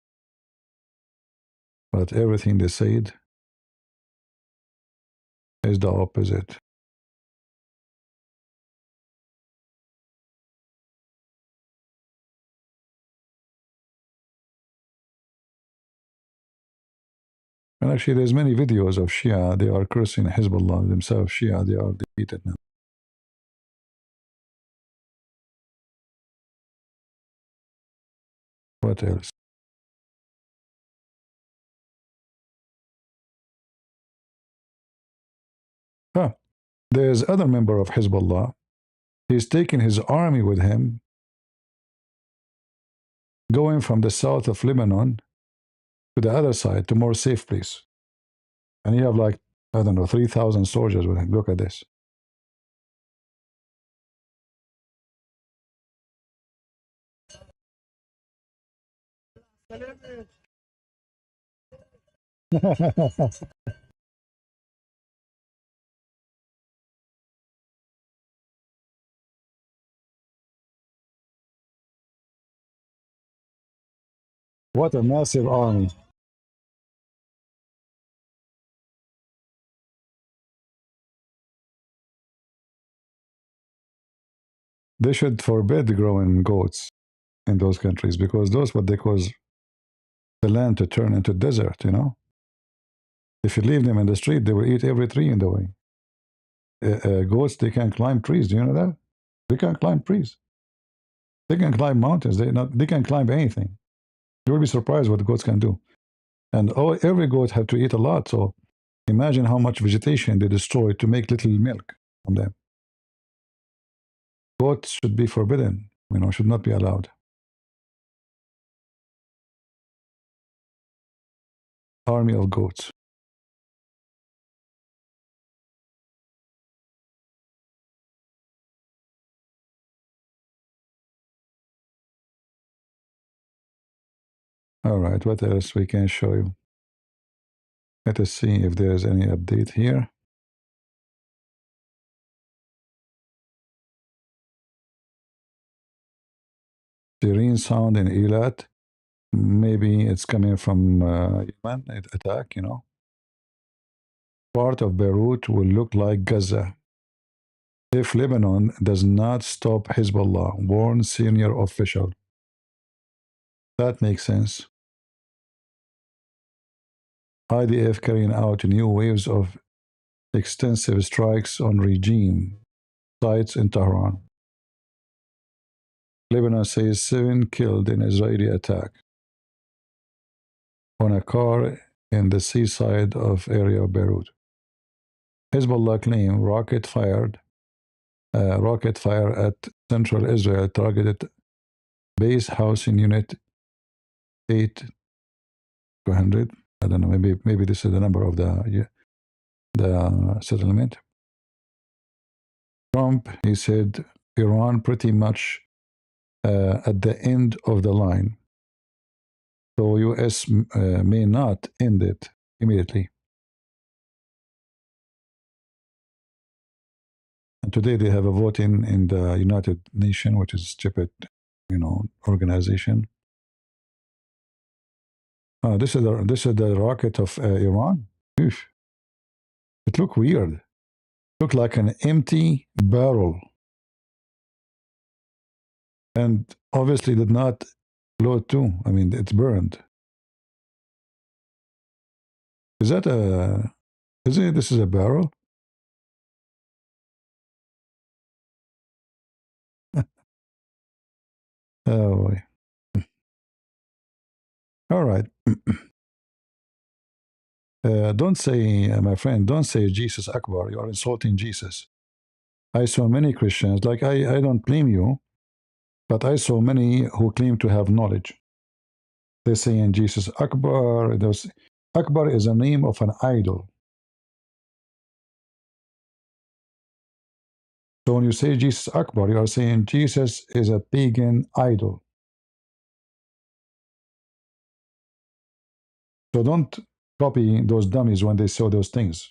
But everything they said is the opposite. And actually, there's many videos of Shia. They are cursing Hezbollah themselves. Shia, they are defeated now. What else? Huh. There's other member of Hezbollah. He's taking his army with him, going from the south of Lebanon to the other side, to more safe place. And you have like, I don't know, 3,000 soldiers with him. Look at this. What a massive army. They should forbid growing goats in those countries, because those what they cause the land to turn into desert, you know. If you leave them in the street, they will eat every tree in the way. Goats, they can climb trees. Do you know that? They can climb trees. They can climb mountains. They can climb anything. You will be surprised what goats can do. And every goat have to eat a lot. So imagine how much vegetation they destroy to make little milk from them. Goats should be forbidden. You know, should not be allowed. Army of goats. All right, what else we can show you? Let us see if there's any update here. Sirene sound in Eilat. Maybe it's coming from Yemen, attack, you know. Part of Beirut will look like Gaza if Lebanon does not stop Hezbollah, warned senior official. That makes sense. IDF carrying out new waves of extensive strikes on regime sites in Tehran. Lebanon says 7 killed in Israeli attack on a car in the seaside of area of Beirut. Hezbollah claim rocket fire at central Israel targeted base housing unit 8200. I don't know. Maybe this is the number of the settlement. Trump, he said, Iran pretty much at the end of the line. So U.S. May not end it immediately. And today they have a vote in the United Nations, which is a stupid, you know, organization. This is the rocket of Iran. Oof. It looked weird. It looked like an empty barrel, and obviously did not load too. I mean, it's burned. Is that a? Is it? This is a barrel. Oh boy. All right. Don't say, my friend, don't say Jesus Akbar. You are insulting Jesus. I saw many Christians, like I don't blame you, but I saw many who claim to have knowledge. They say in Jesus Akbar. Akbar is a name of an idol. So when you say Jesus Akbar, you are saying Jesus is a pagan idol. So don't copy those dummies when they say those things.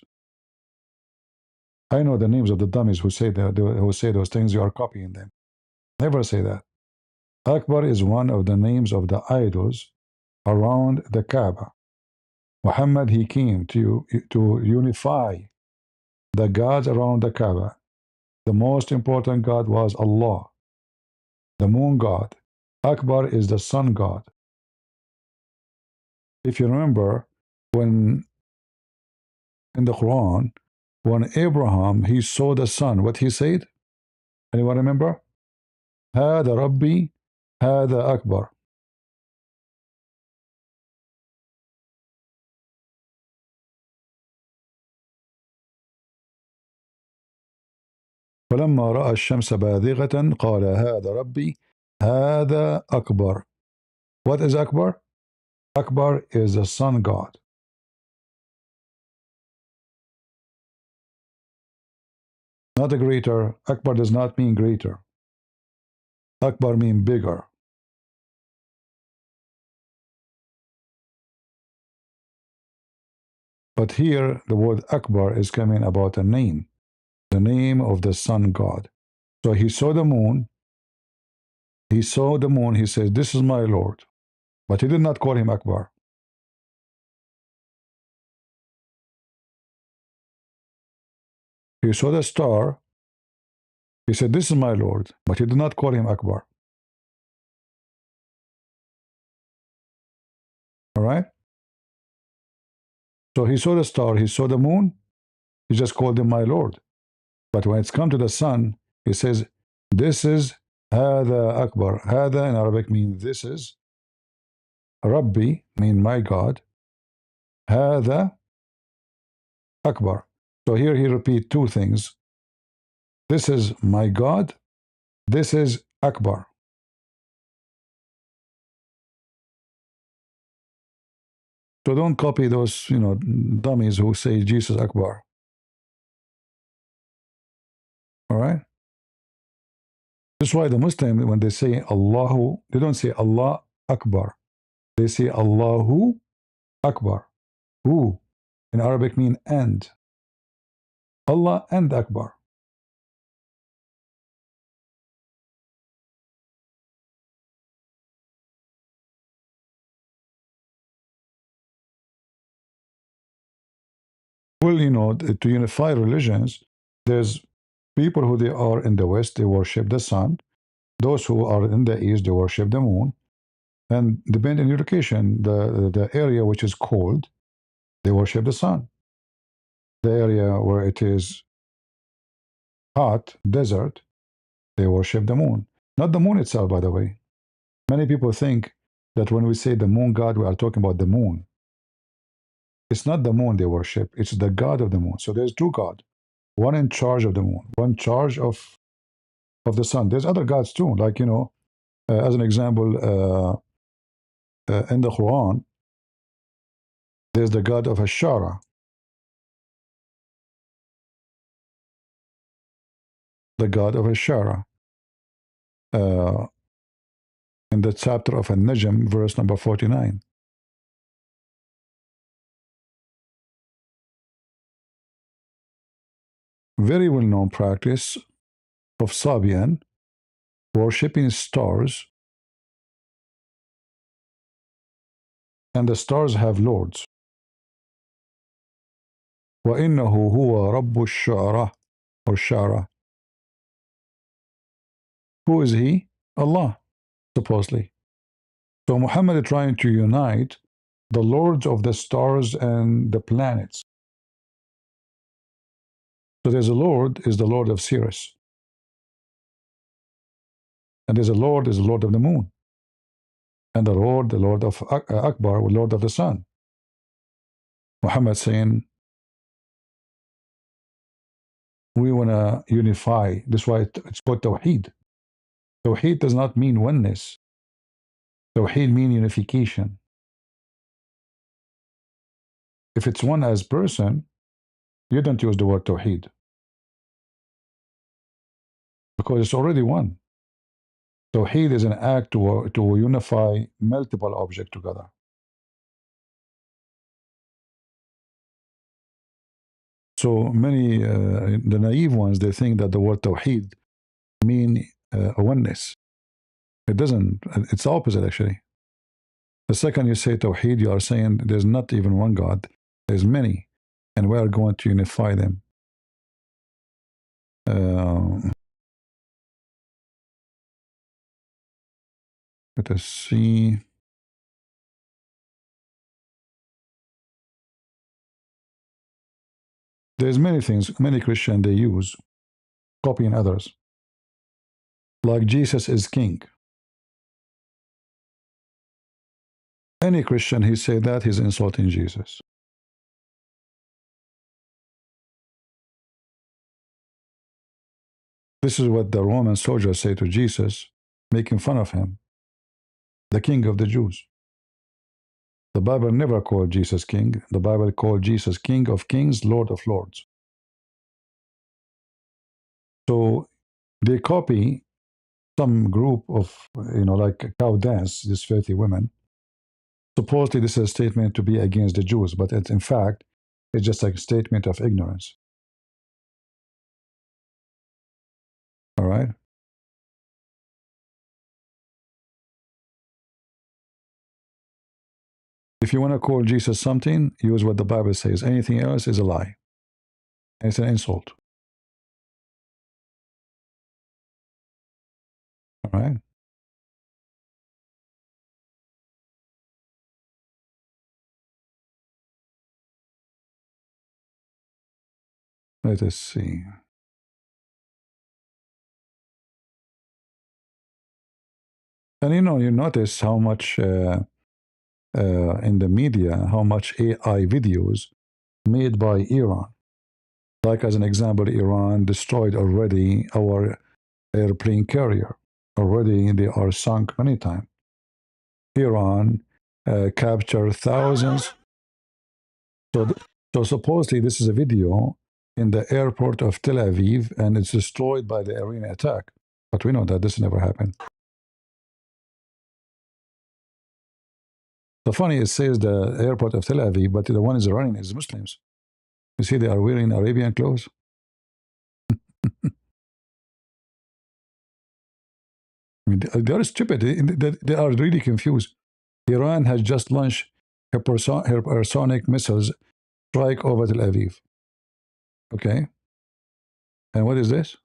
I know the names of the dummies who say those things. You are copying them. Never say that. Akbar is one of the names of the idols around the Kaaba. Muhammad, he came to unify the gods around the Kaaba. The most important god was Allah, the moon god. Akbar is the sun god. If you remember, when in the Quran, when Abraham he saw the sun, what he said? Anyone remember? هذا ربي هذا أكبر. فلما رأى الشمس باذغة قال هذا ربي هذا أكبر. What is Akbar? Akbar is the sun god. Not a greater. Akbar does not mean greater. Akbar means bigger. But here the word Akbar is coming about a name, the name of the sun god. So he saw the moon. He saw the moon. He says, "This is my Lord." But he did not call him Akbar. He saw the star. He said, "This is my Lord." But he did not call him Akbar. All right? So he saw the star. He saw the moon. He just called him my Lord. But when it's come to the sun, he says, "This is هذا Akbar." هذا in Arabic means this is. Rabbi means my God. هذا Akbar. So here he repeats two things. This is my God. This is Akbar. So don't copy those, dummies who say Jesus Akbar. All right? That's why the Muslim, when they say Allahu, they don't say Allah Akbar. They say Allahu Akbar. Who in Arabic mean and. Allah and Akbar. Well, to unify religions, there's people who they are in the West, they worship the sun. Those who are in the East, they worship the moon. And depending on your location, the area which is cold, they worship the sun. The area where it is hot, desert, they worship the moon. Not the moon itself, by the way. Many people think that when we say the moon god, we are talking about the moon. It's not the moon they worship, it's the god of the moon. So there's two gods, one in charge of the moon, one in charge of the sun. There's other gods too, like, as an example, in the Quran, there's the god of Ashara, the god of Ashara. In the chapter of An-Najm, verse number 49. Very well-known practice of Sabian, worshipping stars, and the stars have lords. وَإِنَّهُ هُوَ رَبُّ الشُّعَرَى or Shara. Who is he? Allah, supposedly. So Muhammad is trying to unite the lords of the stars and the planets. So there's a Lord is the Lord of Sirius. And there's a Lord is the Lord of the moon. And the Lord of Akbar, the Lord of the sun. Muhammad saying, we want to unify. That's why it's called Tawheed. Tawheed does not mean oneness. Tawheed means unification. If it's one as person, you don't use the word Tawheed. Because it's already one. Tawheed is an act to unify multiple objects together. So many, the naive ones, they think that the word Tawheed mean oneness. It doesn't. It's the opposite, actually. The second you say Tawheed, you are saying there's not even one God. There's many. And we are going to unify them. Let us see. There's many things, many Christians they use, copying others. Like Jesus is king. Any Christian, he say that, he's insulting Jesus. This is what the Roman soldiers say to Jesus, making fun of him, the king of the Jews. The Bible never called Jesus king. The Bible called Jesus king of kings, lord of lords. So they copy some group of, like cow dance, these filthy women. Supposedly this is a statement to be against the Jews, but in fact, it's just a statement of ignorance. All right? If you want to call Jesus something, use what the Bible says. Anything else is a lie. It's an insult. All right? Let us see. And you notice how much in the media, how much AI videos made by Iran. Like as an example, Iran destroyed already our airplane carrier. Already they are sunk many times. Iran captured thousands. So supposedly this is a video in the airport of Tel Aviv, and it's destroyed by the Iranian attack. But we know that this never happened. The funny, it says the airport of Tel Aviv, but the one is running is Muslims. You see, they are wearing Arabian clothes. I mean, they are stupid. They are really confused. Iran has just launched hypersonic missiles strike over Tel Aviv. Okay. And what is this?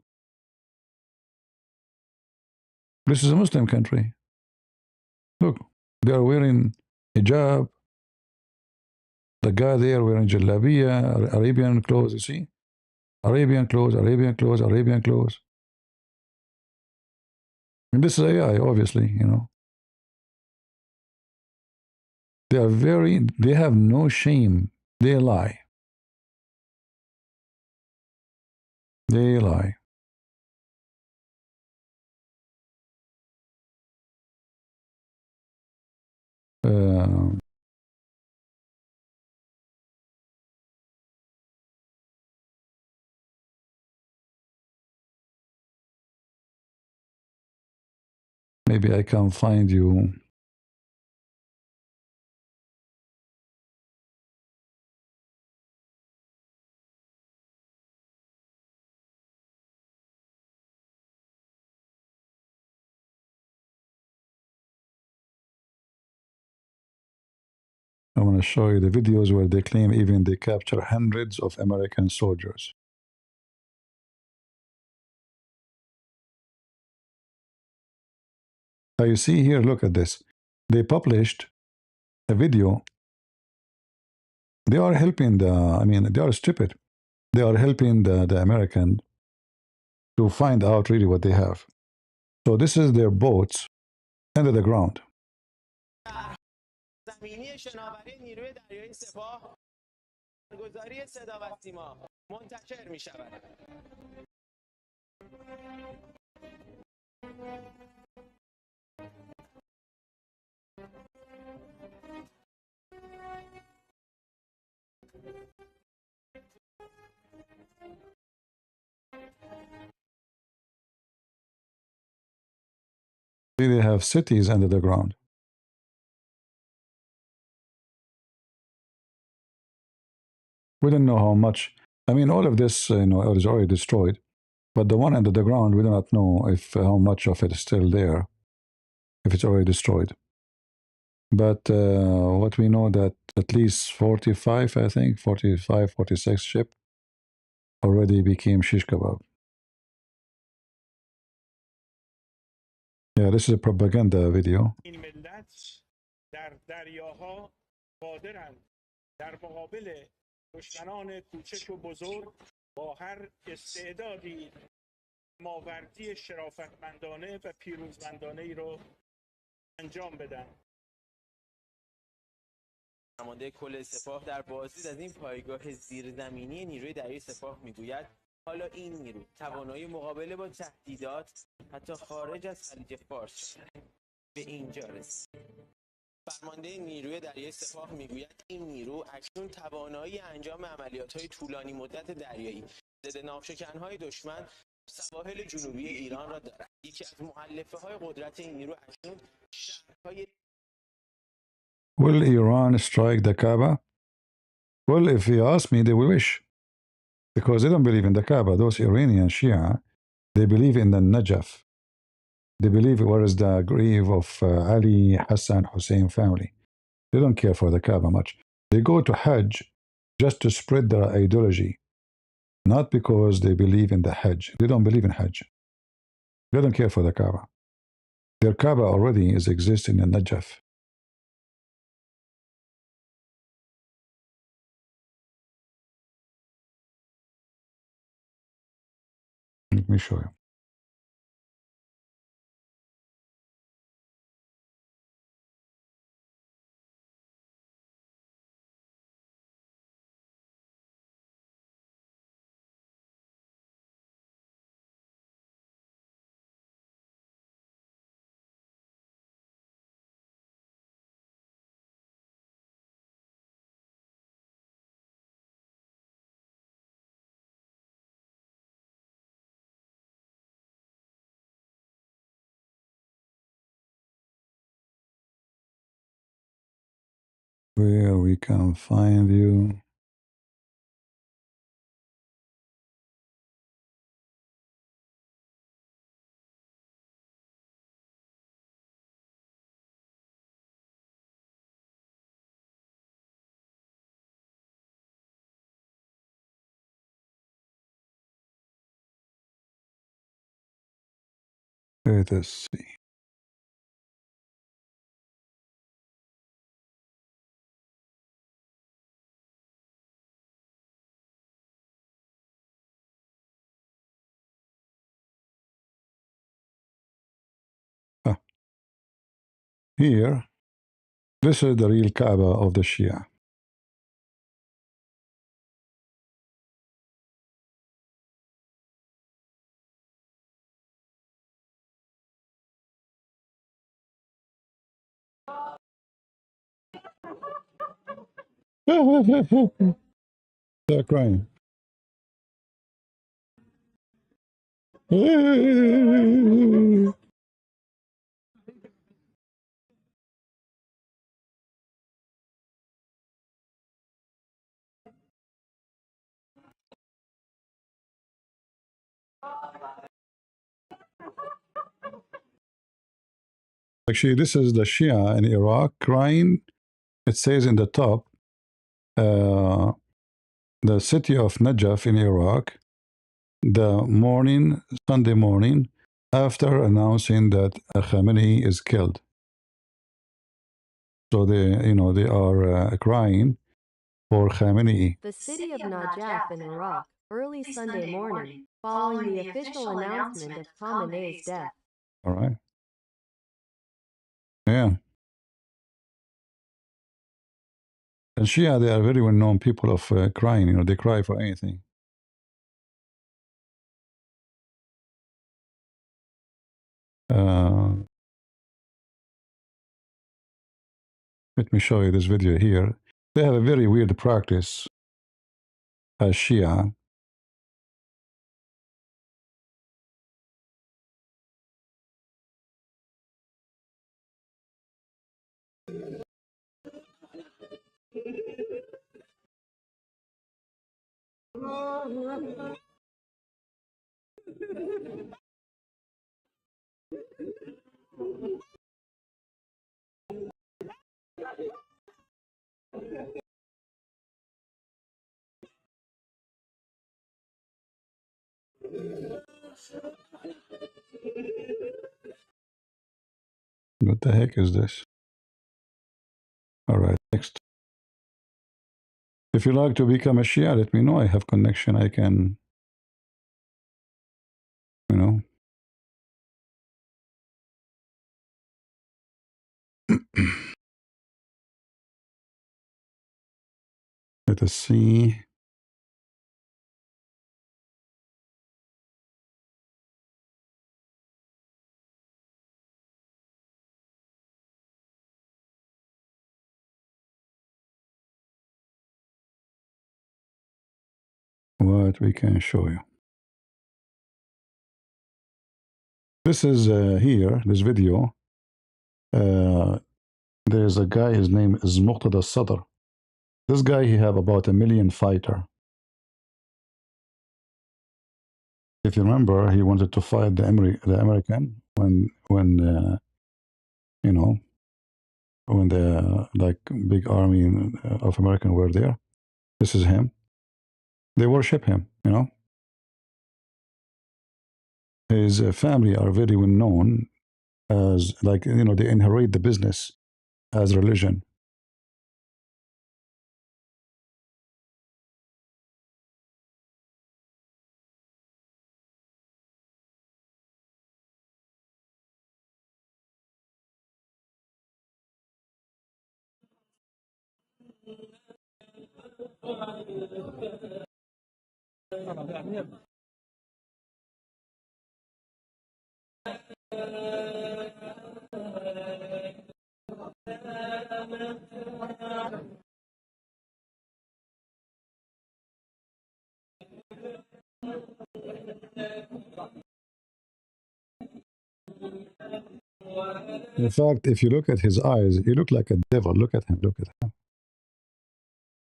This is a Muslim country. Look, they are wearing hijab. The guy there wearing jalabiya, Arabian clothes, you see? Arabian clothes, Arabian clothes, Arabian clothes. And this is AI, obviously, They have no shame. They lie. They lie. Uh, maybe I can find you. I want to show you the videos where they claim even they capture hundreds of American soldiers. Now you see here, look at this. They published a video. They are helping they are stupid. They are helping the American to find out really what they have. So this is their boats under the ground.
زمینی شناوری نیروی دریایی سپاه گزاری صدا و سیما منتشر می شود.
They have cities under the ground. We don't know how much. I mean, all of this, is already destroyed. But the one under the ground, we do not know if how much of it is still there. if it's already destroyed. But what we know that at least 45, I think, 45, 46 ship already became shish kebab. Yeah, this is a propaganda video.
این ملت در دریاها قادرند در مقابل دشمنان کوچک و بزرگ با هر استعدادی ماوردی شرافتمندانه و پیروزمندانه ای رو انجام بدن.
فرمانده کل سپاه در بازدید از این پایگاه زیرزمینی نیروی دریایی سپاه میگوید حالا این نیرو توانایی مقابله با تهدیدات حتی خارج از خلیج فارس به اینجا رسید. فرمانده نیروی دریایی سپاه میگوید این نیرو اکنون توانایی انجام عملیات‌های طولانی مدت دریایی ضد ناوشکن‌های دشمن سواحل جنوبی ایران را دارد. یکی از مؤلفه‌های قدرت این نیرو اکنون شهرهای
Will Iran strike the Kaaba? Well, if you ask me, they will wish. Because they don't believe in the Kaaba. Those Iranian Shia, they believe in the Najaf. They believe where is the grave of Ali, Hassan, Hussein family. They don't care for the Kaaba much. They go to Hajj just to spread their ideology, not because they believe in the Hajj. They don't believe in Hajj. They don't care for the Kaaba. Their Kaaba already is existing in Najaf. Let me show you. Where we can find you. Let us see. Ah, here, this is the real Kaaba of the Shia. They're crying. Actually, this is the Shia in Iraq crying. It says in the top, uh, the city of Najaf in Iraq, the morning, Sunday morning, after announcing that Khamenei is killed. So they are crying for Khamenei.
The city of Najaf in Iraq, early Sunday morning, following the official announcement of Khamenei's death.
All right. Yeah. And Shia, they are very well-known people of crying. They cry for anything. Let me show you this video here. They have a very weird practice as Shia. What the heck is this? All right, next. If you like to become a Shia, let me know. I have connection. I can, you know. Let us see. What we can show you. This is here, this video. There's a guy, his name is Muqtada Sadr. This guy, he have about 1 million fighter. If you remember, he wanted to fight the American when you know, when the like big army of American were there. This is him. They worship him, you know. His family are very well known as, like, you know, they inherit the business as religion. In fact, if you look at his eyes, he looked like a devil. Look at him. Look at him.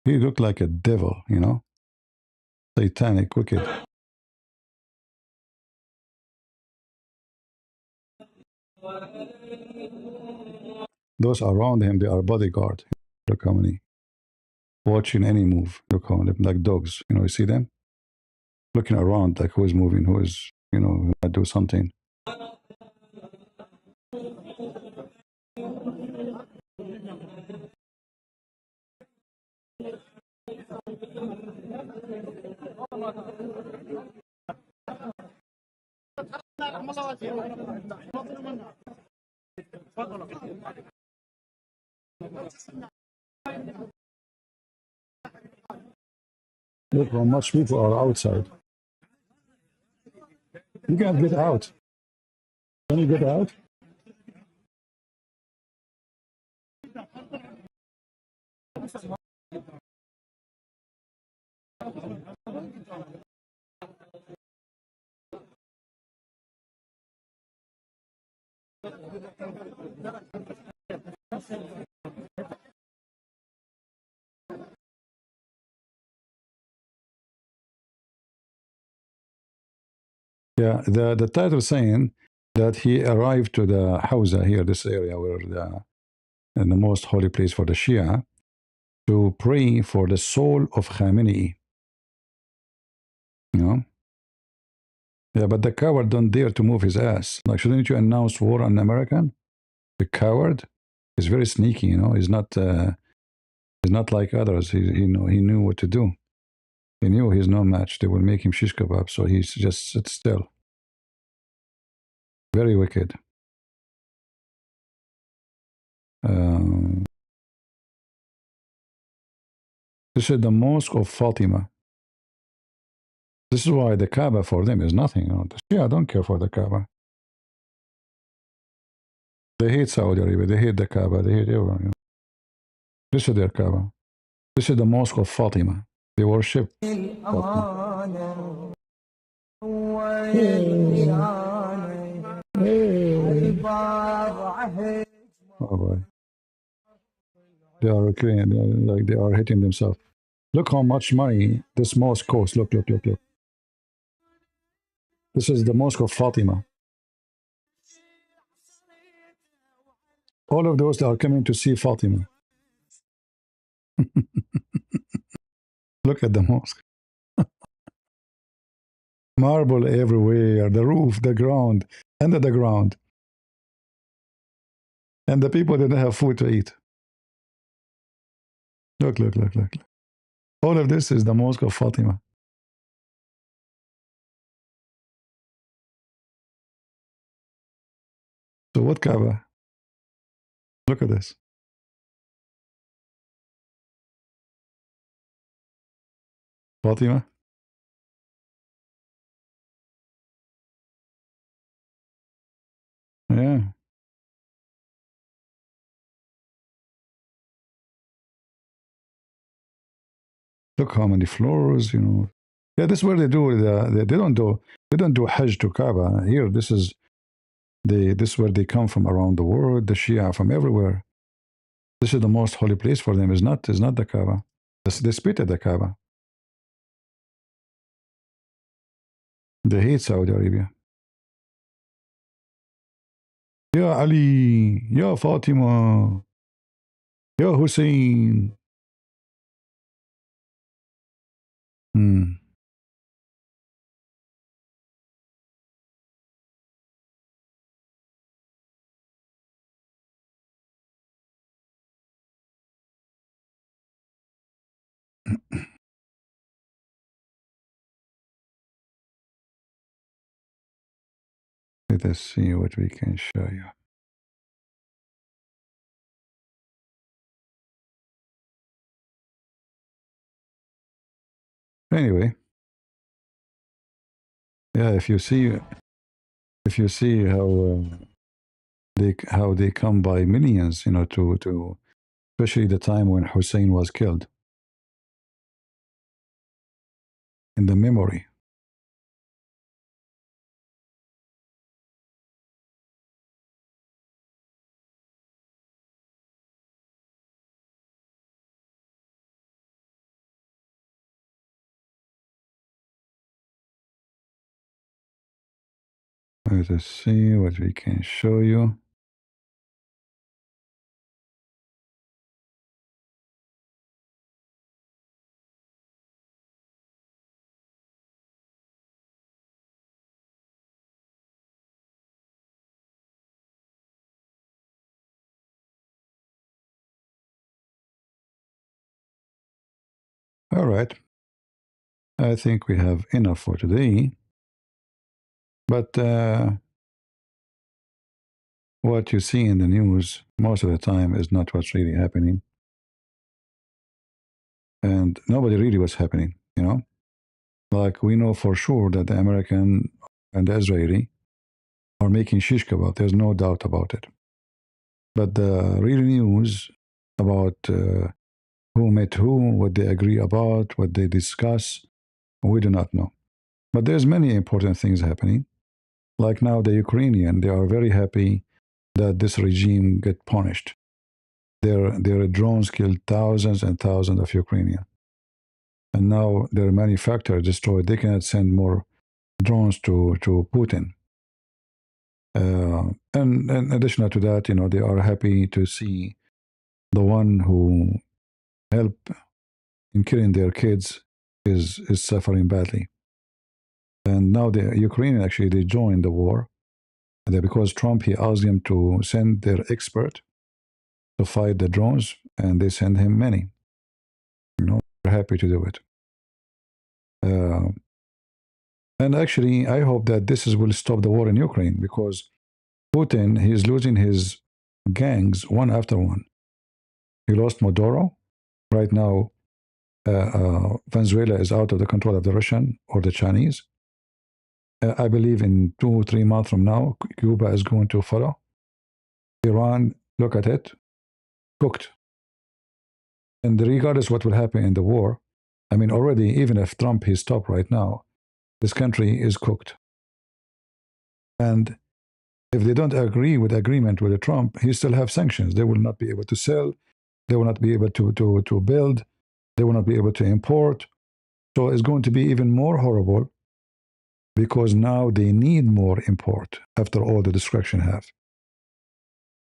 He looked like a devil, you know, satanic, wicked. Those around him, they are bodyguard. Look how many. Watching any move. Look how many, like dogs. You know, you see them? Looking around, like who is moving, who is, you know, who might do something. Look how much people are outside. You can't get out. Can you get out? Yeah, the title saying that he arrived to the Hawza here, this area where the most holy place for the Shia, to pray for the soul of Khamenei. You know? Yeah, but the coward don't dare to move his ass. Like, shouldn't you announce war on American? The coward is very sneaky, you know. He's not like others. He knew what to do. He knew he's no match. They will make him shish kebab, so he just sits still. Very wicked. This is the mosque of Fatima. This is why the Kaaba for them is nothing. You know. The Shia don't care for the Kaaba. They hate Saudi Arabia. They hate the Kaaba. They hate everyone. You know. This is their Kaaba. This is the mosque of Fatima. They worship Fatima. Oh boy. They are okay. They are hitting themselves. Look how much money this mosque costs. Look. This is the mosque of Fatima. All of those that are coming to see Fatima. Look at the mosque. Marble everywhere, the roof, the ground, under the ground. And the people didn't have food to eat. Look, look, look, look. All of this is the Mosque of Fatima. So what Kaaba? Look at this. Fatima. Yeah. Look how many floors, you know. Yeah, this is where they do they don't do Hajj to Kaaba. Here, this is where they come from around the world, the Shia from everywhere. This is the most holy place for them, is not the Kaaba. They spit at the Kaaba. They hate Saudi Arabia. Ya Ali, Ya Fatima, Ya Hussein. Hmm. Let us see what we can show you. Anyway, yeah, if you see how they come by millions, you know, to especially the time when Hussein was killed, in the memory. Let us see what we can show you. All right. I think we have enough for today. But what you see in the news most of the time is not what's really happening. And nobody really what's happening, you know? Like we know for sure that the American and the Israeli are making shish kebab. There's no doubt about it. But the real news about who met who, what they agree about, what they discuss, we do not know. But there's many important things happening. Like now the Ukrainian, they are very happy that this regime get punished. Their drones killed thousands and thousands of Ukrainians. And now their manufacturer destroyed. They cannot send more drones to Putin. And in addition to that, you know, they are happy to see the one who helped in killing their kids is suffering badly. And now the Ukrainian actually they joined the war because Trump he asked them to send their expert to fight the drones, and they send him many. You know, they're happy to do it. Uh, and actually, I hope that will stop the war in Ukraine because Putin he is losing his gangs one after one. He lost Maduro. Right now, Venezuela is out of the control of the Russian or the Chinese. I believe in 2 or 3 months from now, Cuba is going to follow. Iran, look at it, cooked. And regardless what will happen in the war, I mean, already, even if Trump is stopped right now, this country is cooked. And if they don't agree with the agreement with Trump, he still have sanctions. They will not be able to sell. They will not be able to build. They will not be able to import. So it's going to be even more horrible because now they need more import after all the destruction have.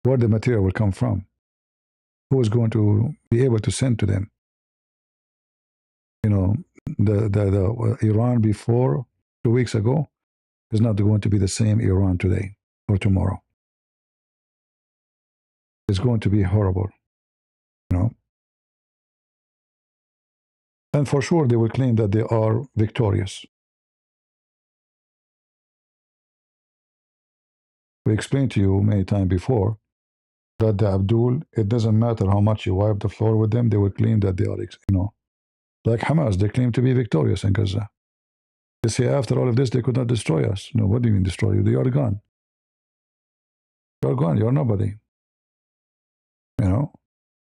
Where the material will come from? Who is going to be able to send to them? You know, the Iran before 2 weeks ago is not going to be the same Iran today or tomorrow. It's going to be horrible, you know. And for sure, they will claim that they are victorious. We explained to you many times before that the Abdul, it doesn't matter how much you wipe the floor with them, they will claim that they are, like Hamas, they claim to be victorious in Gaza. They say after all of this, they could not destroy us. No, what do you mean destroy you? They are gone. You're gone. You're nobody.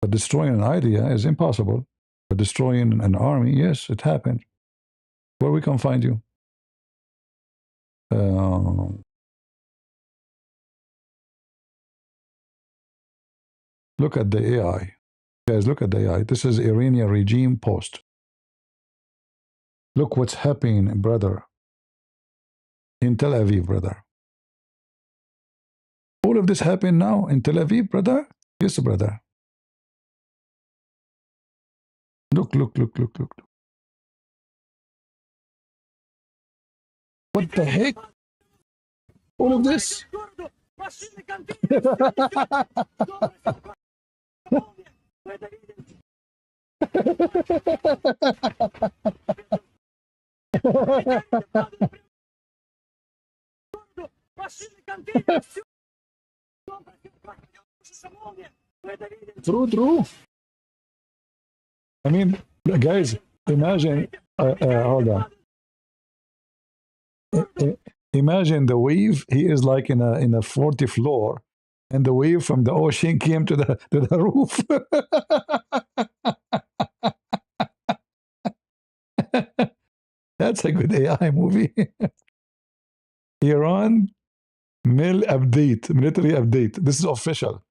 But destroying an idea is impossible. But destroying an army, yes, it happened. Where we can find you? Look at the AI. Guys, look at the AI. This is Iranian regime post. Look what's happening, brother, in Tel Aviv, brother. All of this happened now in Tel Aviv, brother? Yes, brother. Look. What the heck? All of this? True. I mean, guys, imagine, hold on. Imagine the wave. He is like in a 40th floor, and the wave from the ocean came to the roof. That's a good AI movie. Iran military update. This is official.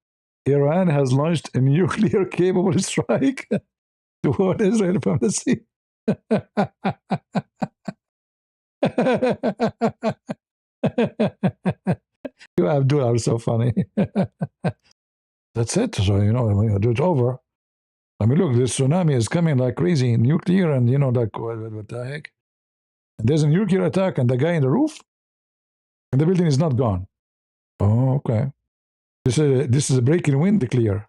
Iran has launched a nuclear-capable strike toward Israel from the sea. You Abdul are so funny. That's it. So, it's over. I mean, look, this tsunami is coming like crazy, nuclear, and, like, what the heck? And there's a nuclear attack, and the guy in the roof, and the building is not gone. Oh, okay. This is a breaking wind clear.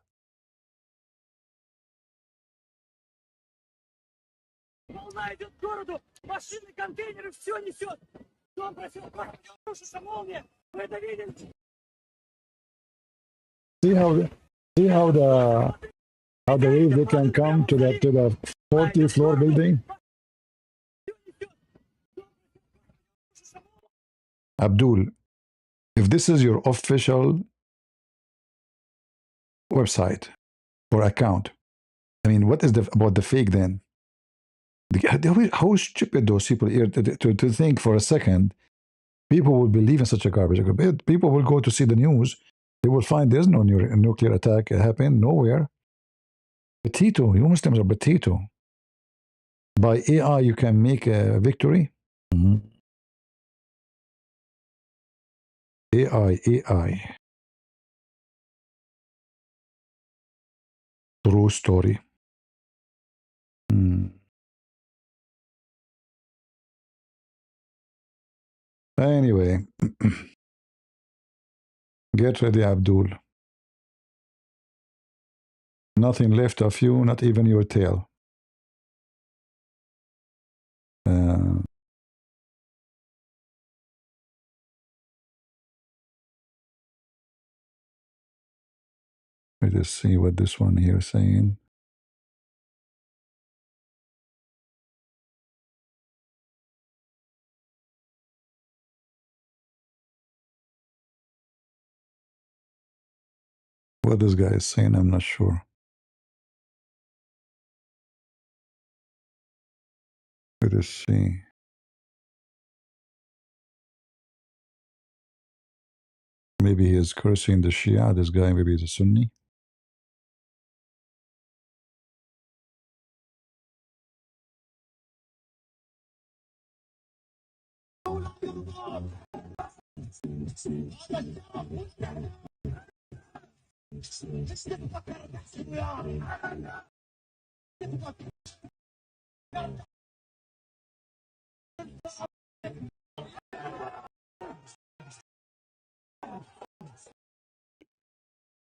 See how the wave they can come to the 40th floor building. Abdul, if this is your official website or account, I mean, what is about the fake then? How stupid those people are to think for a second people will believe in such a garbage. People will go to see the news. They will find there's no nuclear attack happened nowhere. Potato, you Muslims are potato. By AI, you can make a victory. AI. True story. Anyway, get ready, Abdul. Nothing left of you, not even your tail. Let me just see what this one here is saying. What this guy is saying, I'm not sure. Let us see. Maybe he is cursing the Shia. This guy maybe is a Sunni.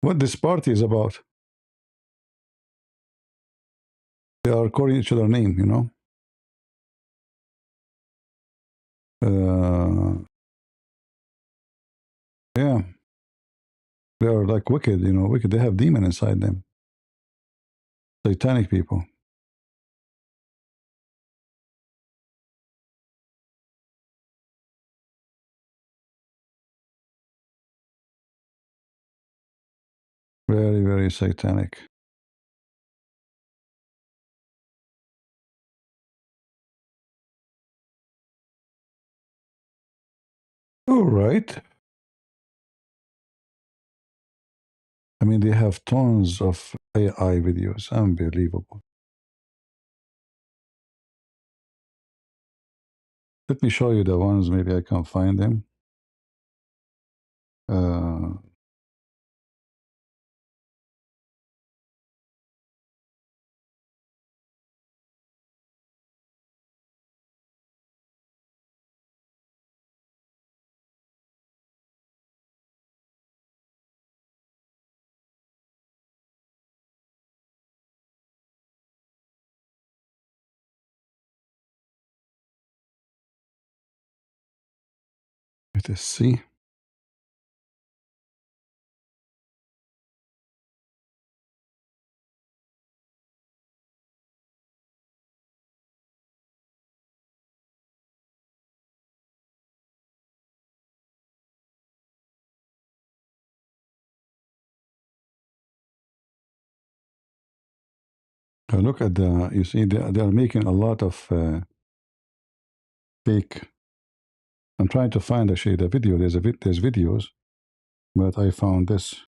What this party is about? They are calling each other name, you know. Yeah, they are like wicked, you know, wicked. They have demon inside them. Satanic people. Very, very satanic. All right. I mean, they have tons of AI videos. Unbelievable. Let me show you the ones. Maybe I can find them. Let us see. Look at the, you see, they are making a lot of fake. I'm trying to find actually the video. There's videos, but I found this.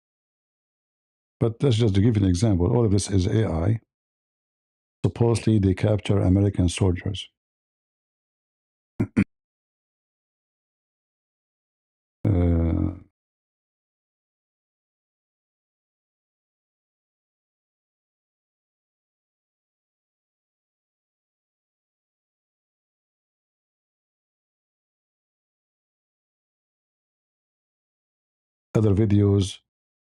But that's just to give you an example. All of this is AI. Supposedly they capture American soldiers. Other videos,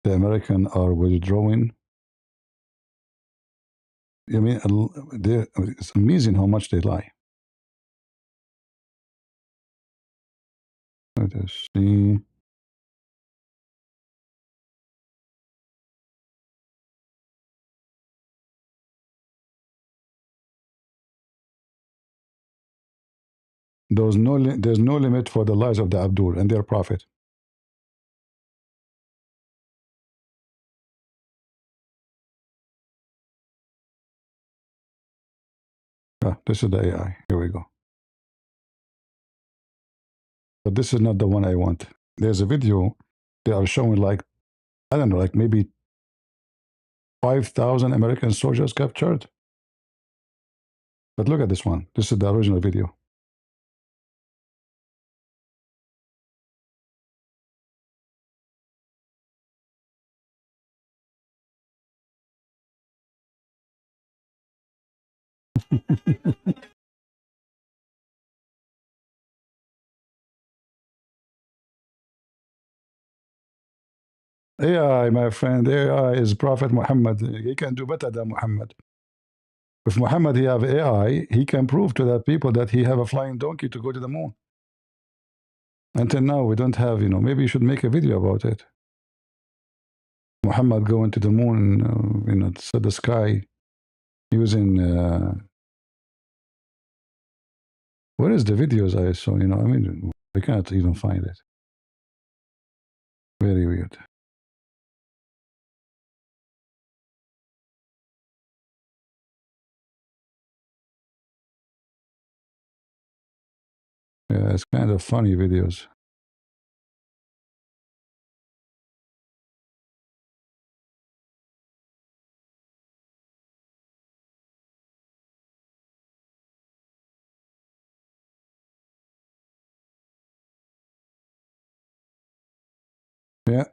the American are withdrawing. I mean, it's amazing how much they lie. Let us see. There's no limit for the lies of the Abdul and their prophet. This is the AI. Here we go. But this is not the one I want. There's a video they are showing, like, I don't know, like maybe 5,000 American soldiers captured. But look at this one. This is the original video. AI, my friend, AI is Prophet Muhammad. He can do better than Muhammad. If Muhammad he have AI, he can prove to the people that he have a flying donkey to go to the moon. Until now, we don't have, you know, maybe you should make a video about it. Muhammad going to the moon, you know, to the sky using, where is the videos I saw, you know, I mean, I can't even find it. Very weird. Yeah, it's kind of funny videos. Yeah.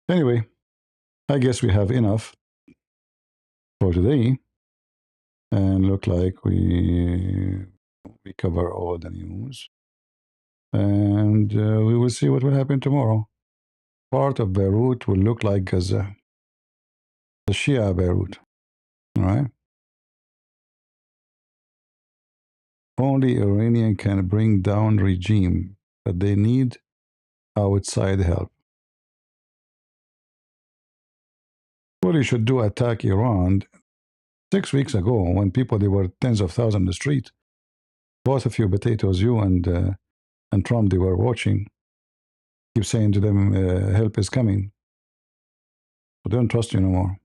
Anyway, I guess we have enough for today. and look like we cover all the news, and we will see what will happen tomorrow. Part of Beirut will look like Gaza, the Shia Beirut. All right. Only Iranian can bring down regime, but they need outside help. What you should do, attack Iran. 6 weeks ago, when people, they were tens of thousands in the street, both of you potatoes, you and Trump, they were watching, keep saying to them, help is coming. So they don't trust you no more.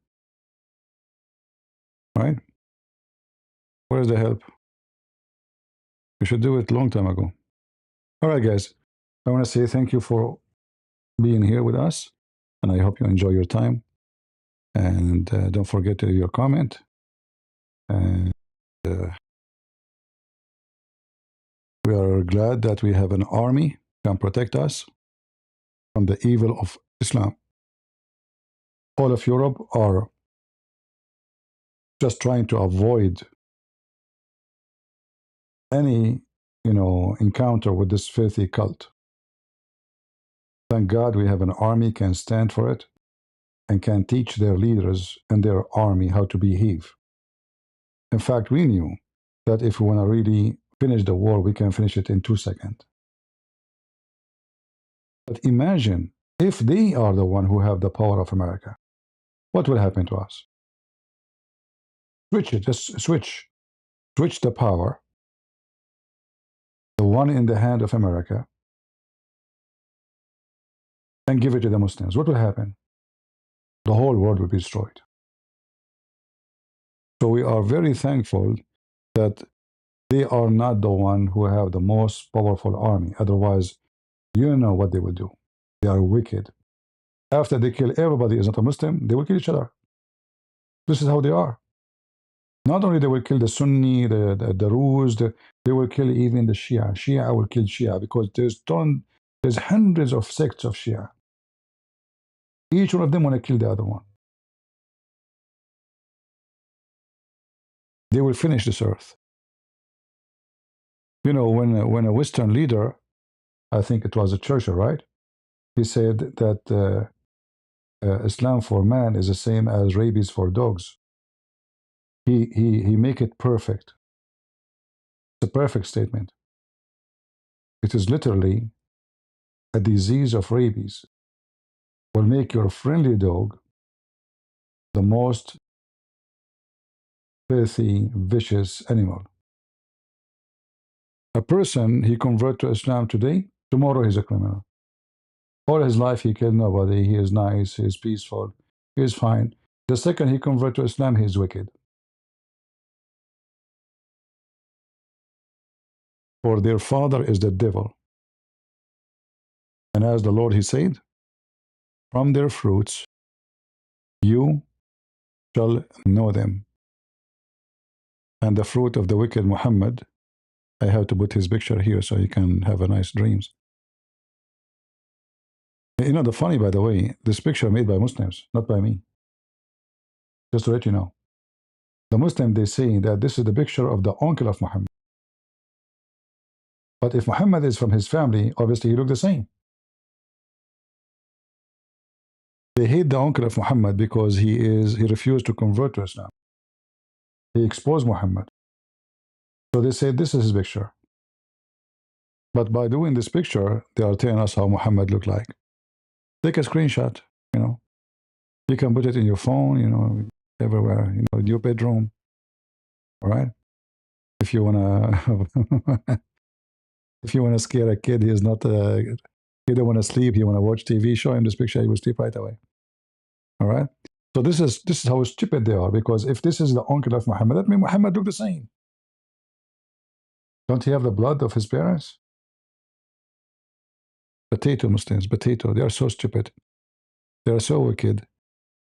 Right? Where's the help? We should do it a long time ago. All right, guys. I want to say thank you for being here with us, and I hope you enjoy your time. And don't forget to leave your comment. And we are glad that we have an army that can protect us from the evil of Islam. All of Europe are just trying to avoid any, encounter with this filthy cult. Thank God we have an army can stand for it and can teach their leaders and their army how to behave. In fact, we knew that if we want to really finish the war, we can finish it in 2 seconds. But imagine if they are the one who have the power of America, what will happen to us? Switch it, just switch the power, the one in the hand of America, and give it to the Muslims. What will happen? The whole world will be destroyed. So we are very thankful that they are not the one who have the most powerful army. Otherwise, you know what they will do. They are wicked. After they kill everybody is not a Muslim, they will kill each other. This is how they are. Not only they will kill the Sunni, the Druze, they will kill even the Shia. Shia will kill Shia because there's hundreds of sects of Shia. Each one of them want to kill the other one. They will finish this earth. When a Western leader, I think it was a Churchill, right? He said that Islam for man is the same as rabies for dogs. He make it perfect. It's a perfect statement. It is literally a disease of rabies will make your friendly dog the most filthy, vicious animal. A person, he convert to Islam today, tomorrow he's a criminal. All his life he killed nobody, he is nice, he is peaceful, he is fine. The second he convert to Islam, he is wicked. For their father is the devil. And as the Lord, he said, from their fruits you shall know them. And the fruit of the wicked Muhammad, I have to put his picture here so you can have a nice dreams. The funny, by the way, this picture made by Muslims, not by me. Just to let you know. The Muslim, they say that this is the picture of the uncle of Muhammad. But if Muhammad is from his family, obviously he look the same. They hate the uncle of Muhammad because he refused to convert to Islam. He exposed Muhammad. So they say this is his picture. But by doing this picture, they are telling us how Muhammad looked like. Take a screenshot, You can put it in your phone, everywhere, in your bedroom. All right? If you wanna if you wanna scare a kid, he don't want to sleep, he wanna watch TV, show him this picture, he will sleep right away. All right? So this is how stupid they are, because if this is the uncle of Muhammad, that means Muhammad looked the same. Don't he have the blood of his parents? Potato Muslims, potato. They are so stupid. They are so wicked.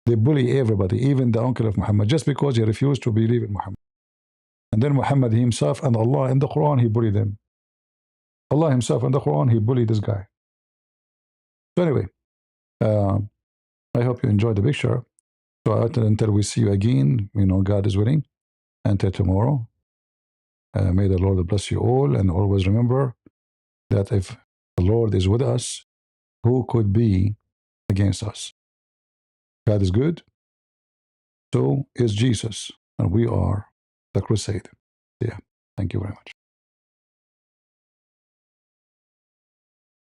They bully everybody, even the uncle of Muhammad, just because he refused to believe in Muhammad. And then Muhammad himself and Allah in the Quran, he bullied them. Allah himself in the Quran, he bullied this guy. So anyway, I hope you enjoyed the picture. So until we see you again, God is willing. until tomorrow. May the Lord bless you all, and always remember that if the Lord is with us, who could be against us? God is good, so is Jesus, and we are the crusade. Yeah, thank you very much.